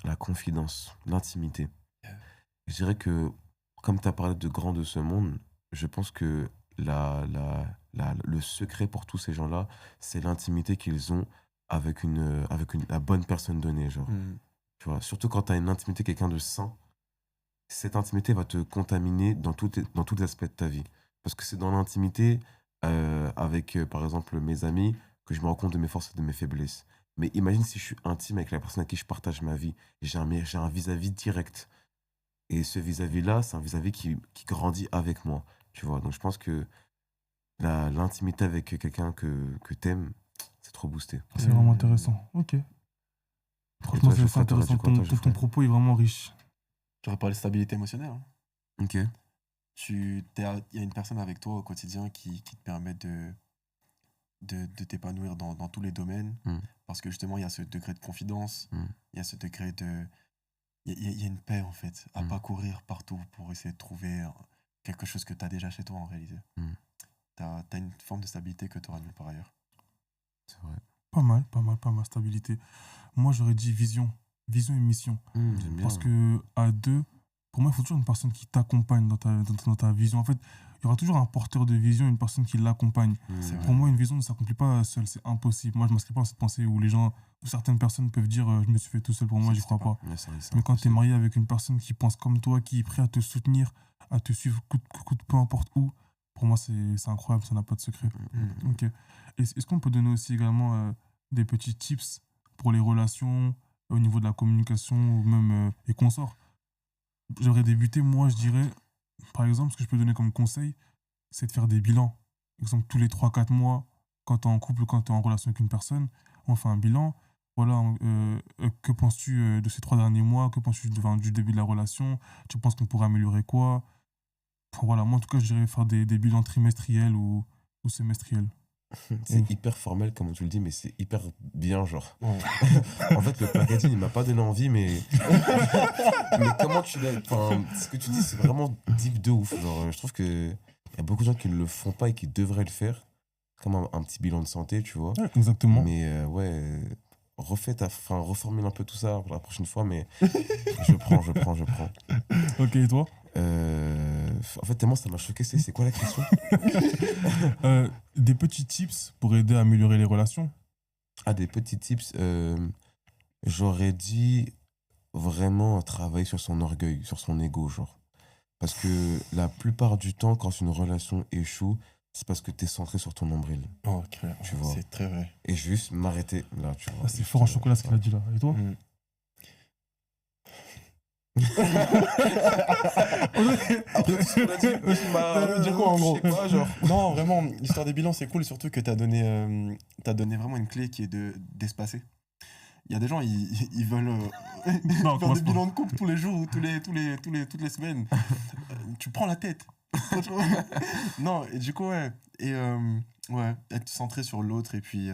la confidence, l'intimité. Je dirais que, comme tu as parlé de grands de ce monde, je pense que le secret pour tous ces gens-là, c'est l'intimité qu'ils ont avec la bonne personne donnée, genre. Tu vois, surtout quand tu as une intimité, quelqu'un de sain, cette intimité va te contaminer dans tous les aspects de ta vie. Parce que c'est dans l'intimité, avec, par exemple, mes amis, que je me rends compte de mes forces et de mes faiblesses. Mais imagine si je suis intime avec la personne avec qui je partage ma vie. J'ai un vis-à-vis direct. Et ce vis-à-vis-là, c'est un vis-à-vis qui grandit avec moi. Tu vois, donc je pense que l'intimité avec quelqu'un que t'aimes, c'est trop boosté. C'est vraiment intéressant. Ok. Franchement, toi, c'est Geoffrey, t'aurais intéressant. dit quoi, toi, Ton Geoffrey? propos est vraiment riche. J'aurais parlé de stabilité émotionnelle. Hein. Ok. Il y a une personne avec toi au quotidien qui te permet de t'épanouir dans tous les domaines. Parce que justement, il y a ce degré de confidence, il y a ce degré de... Il y a une paix, en fait, à pas courir partout pour essayer de trouver quelque chose que tu as déjà chez toi, en réalité. Tu as une forme de stabilité que tu auras nulle part ailleurs. C'est vrai. Pas mal, stabilité. Moi, j'aurais dit vision et mission. J'aime bien. Parce que à deux, pour moi, il faut toujours une personne qui t'accompagne dans ta vision. En fait, il y aura toujours un porteur de vision, une personne qui l'accompagne. Pour moi, une vision ne s'accomplit pas seule, c'est impossible. Moi, je ne m'inscris pas dans cette pensée où certaines personnes peuvent dire je me suis fait tout seul. Pour moi, j'y crois pas. Mais quand tu es marié avec une personne qui pense comme toi, qui est prêt à te soutenir, à te suivre coûte peu importe où, pour moi, c'est incroyable, ça n'a pas de secret. Ok. Est-ce qu'on peut donner aussi également des petits tips pour les relations au niveau de la communication ou même les consorts? J'aurais débuté, moi, je dirais, par exemple, ce que je peux donner comme conseil, c'est de faire des bilans. Par exemple, tous les 3-4 mois, quand tu es en couple, quand tu es en relation avec une personne, on fait un bilan. voilà, que penses-tu de ces 3 derniers mois? Que penses-tu du début de la relation? Tu penses qu'on pourrait améliorer quoi? Voilà, moi en tout cas, je dirais faire des bilans trimestriels ou semestriels. C'est hyper formel, comme tu le dis, mais c'est hyper bien, genre. Ouais. En fait, le packaging, il m'a pas donné envie, mais. Mais comment tu l'as. Enfin, ce que tu dis, c'est vraiment deep de ouf. Genre, je trouve que y a beaucoup de gens qui ne le font pas et qui devraient le faire. Comme un petit bilan de santé, tu vois. Ouais, exactement. Mais ouais, reformule un peu tout ça pour la prochaine fois, mais je prends. Ok, et toi? En fait, tellement ça m'a choqué, c'est quoi la question? Des petits tips pour aider à améliorer les relations? Ah, des petits tips. J'aurais dit vraiment travailler sur son orgueil, sur son ego, genre. Parce que la plupart du temps, quand une relation échoue, c'est parce que t'es centré sur ton nombril. Oh, clair. Tu vois. C'est très vrai. Et juste m'arrêter là, tu vois. Ah, c'est fort en chocolat ce qu'il a dit là. Et toi? Mm. Après tout ce qu'on a dit, T'as dit quoi, en gros? je sais pas, genre. Non, vraiment, l'histoire des bilans, c'est cool, surtout que t'as donné vraiment une clé qui est d'espacer. Il y a des gens, ils veulent Non, faire commence des pas. bilans de couple tous les jours ou toutes les semaines. Tu prends la tête. Non, et du coup, ouais. Et ouais, être centré sur l'autre et puis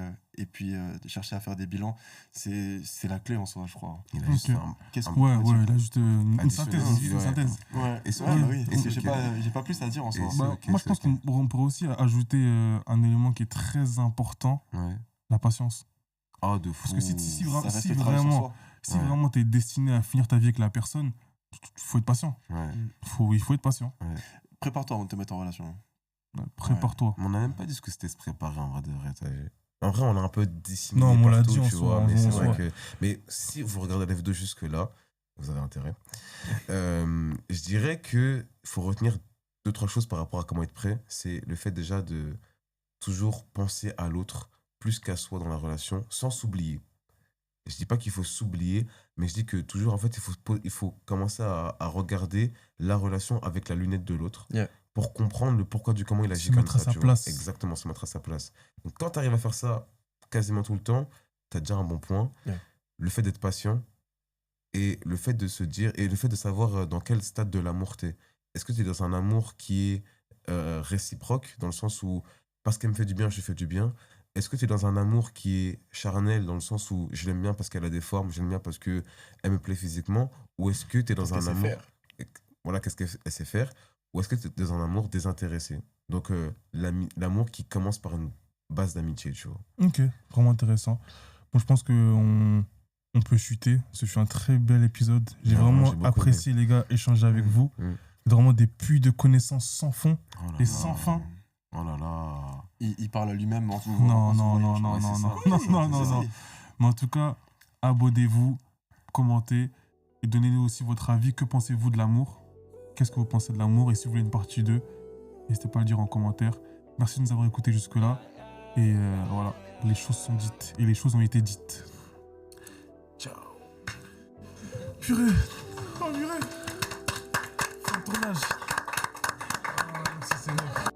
chercher à faire des bilans, c'est la clé en soi, je crois. Il a juste Ok. fait un- Qu'est-ce un- qu'on Ouais, peut dire? là, juste une Additionnel, synthèse. ouais. Une synthèse. Ouais, Et ça, ouais, ok. bah oui, parce que Ok. j'ai pas plus à dire en soi. Et ça, Bah, ok, moi, je c'est pense ok. qu'on pourrait aussi ajouter un élément qui est très important, Ouais. la patience. Ah, de fou. Parce que si Ça reste si le travail sur vraiment, soi. si Ouais. vraiment t'es destiné à finir ta vie avec la personne, faut être patient. Ouais. Il faut être patient. Prépare-toi avant de te mettre en relation. Ouais, prépare-toi. Mais on n'a même pas dit ce que c'était se préparer en vrai de vrai, t'as vu. En vrai, on l'a un peu dissimulé Non, mais on l'a partout, dit en tu soi, vois, en mais c'est soi. vrai que... Mais si vous regardez la vidéo jusque-là, vous avez intérêt. Je dirais qu'il faut retenir 2-3 choses par rapport à comment être prêt. C'est le fait déjà de toujours penser à l'autre plus qu'à soi dans la relation, sans s'oublier. Je dis pas qu'il faut s'oublier, mais je dis que toujours, en fait, il faut commencer à regarder la relation avec la lunette de l'autre Yeah. pour comprendre le pourquoi du comment il agit Se comme mettre à ça. sa tu vois. place. Exactement, se mettre à sa place. Donc, quand tu arrives à faire ça quasiment tout le temps, tu as déjà un bon point. Yeah. Le fait d'être patient et le fait de se dire, et le fait de savoir dans quel stade de l'amour tu es. Est-ce que tu es dans un amour qui est réciproque, dans le sens où parce qu'elle me fait du bien, je lui fais du bien? Est-ce que tu es dans un amour qui est charnel, dans le sens où je l'aime bien parce qu'elle a des formes, je l'aime bien parce qu'elle me plaît physiquement? Ou est-ce que tu es dans Parce un qu'elle sait amour... faire. Voilà, qu'est-ce qu'elle sait faire? Ou est-ce que tu es dans un amour désintéressé? Donc, l'amour qui commence par une base d'amitié, tu vois. Ok, vraiment intéressant. Bon, je pense qu'on peut chuter. Ce fut un très bel épisode. J'ai Ouais, vraiment j'ai beaucoup apprécié, les gars, échanger avec vous. Mm. Vraiment des puits de connaissances sans fond Oh là et là. sans fin. Oh là là. Il parle à lui-même en tout. Non, en se non, voyant, non, je non, crois. non, Ouais, non, c'est non, ça. non, non, C'est non. ça. Mais en tout cas, abonnez-vous, commentez et donnez-nous aussi votre avis. Que pensez-vous de l'amour? Qu'est-ce que vous pensez de l'amour? Et si vous voulez une partie 2, n'hésitez pas à le dire en commentaire. Merci de nous avoir écoutés jusque-là. Et voilà, les choses sont dites et les choses ont été dites. Ciao. Purée. Oh purée. Fin de tournage. Ah, merci Seigneur.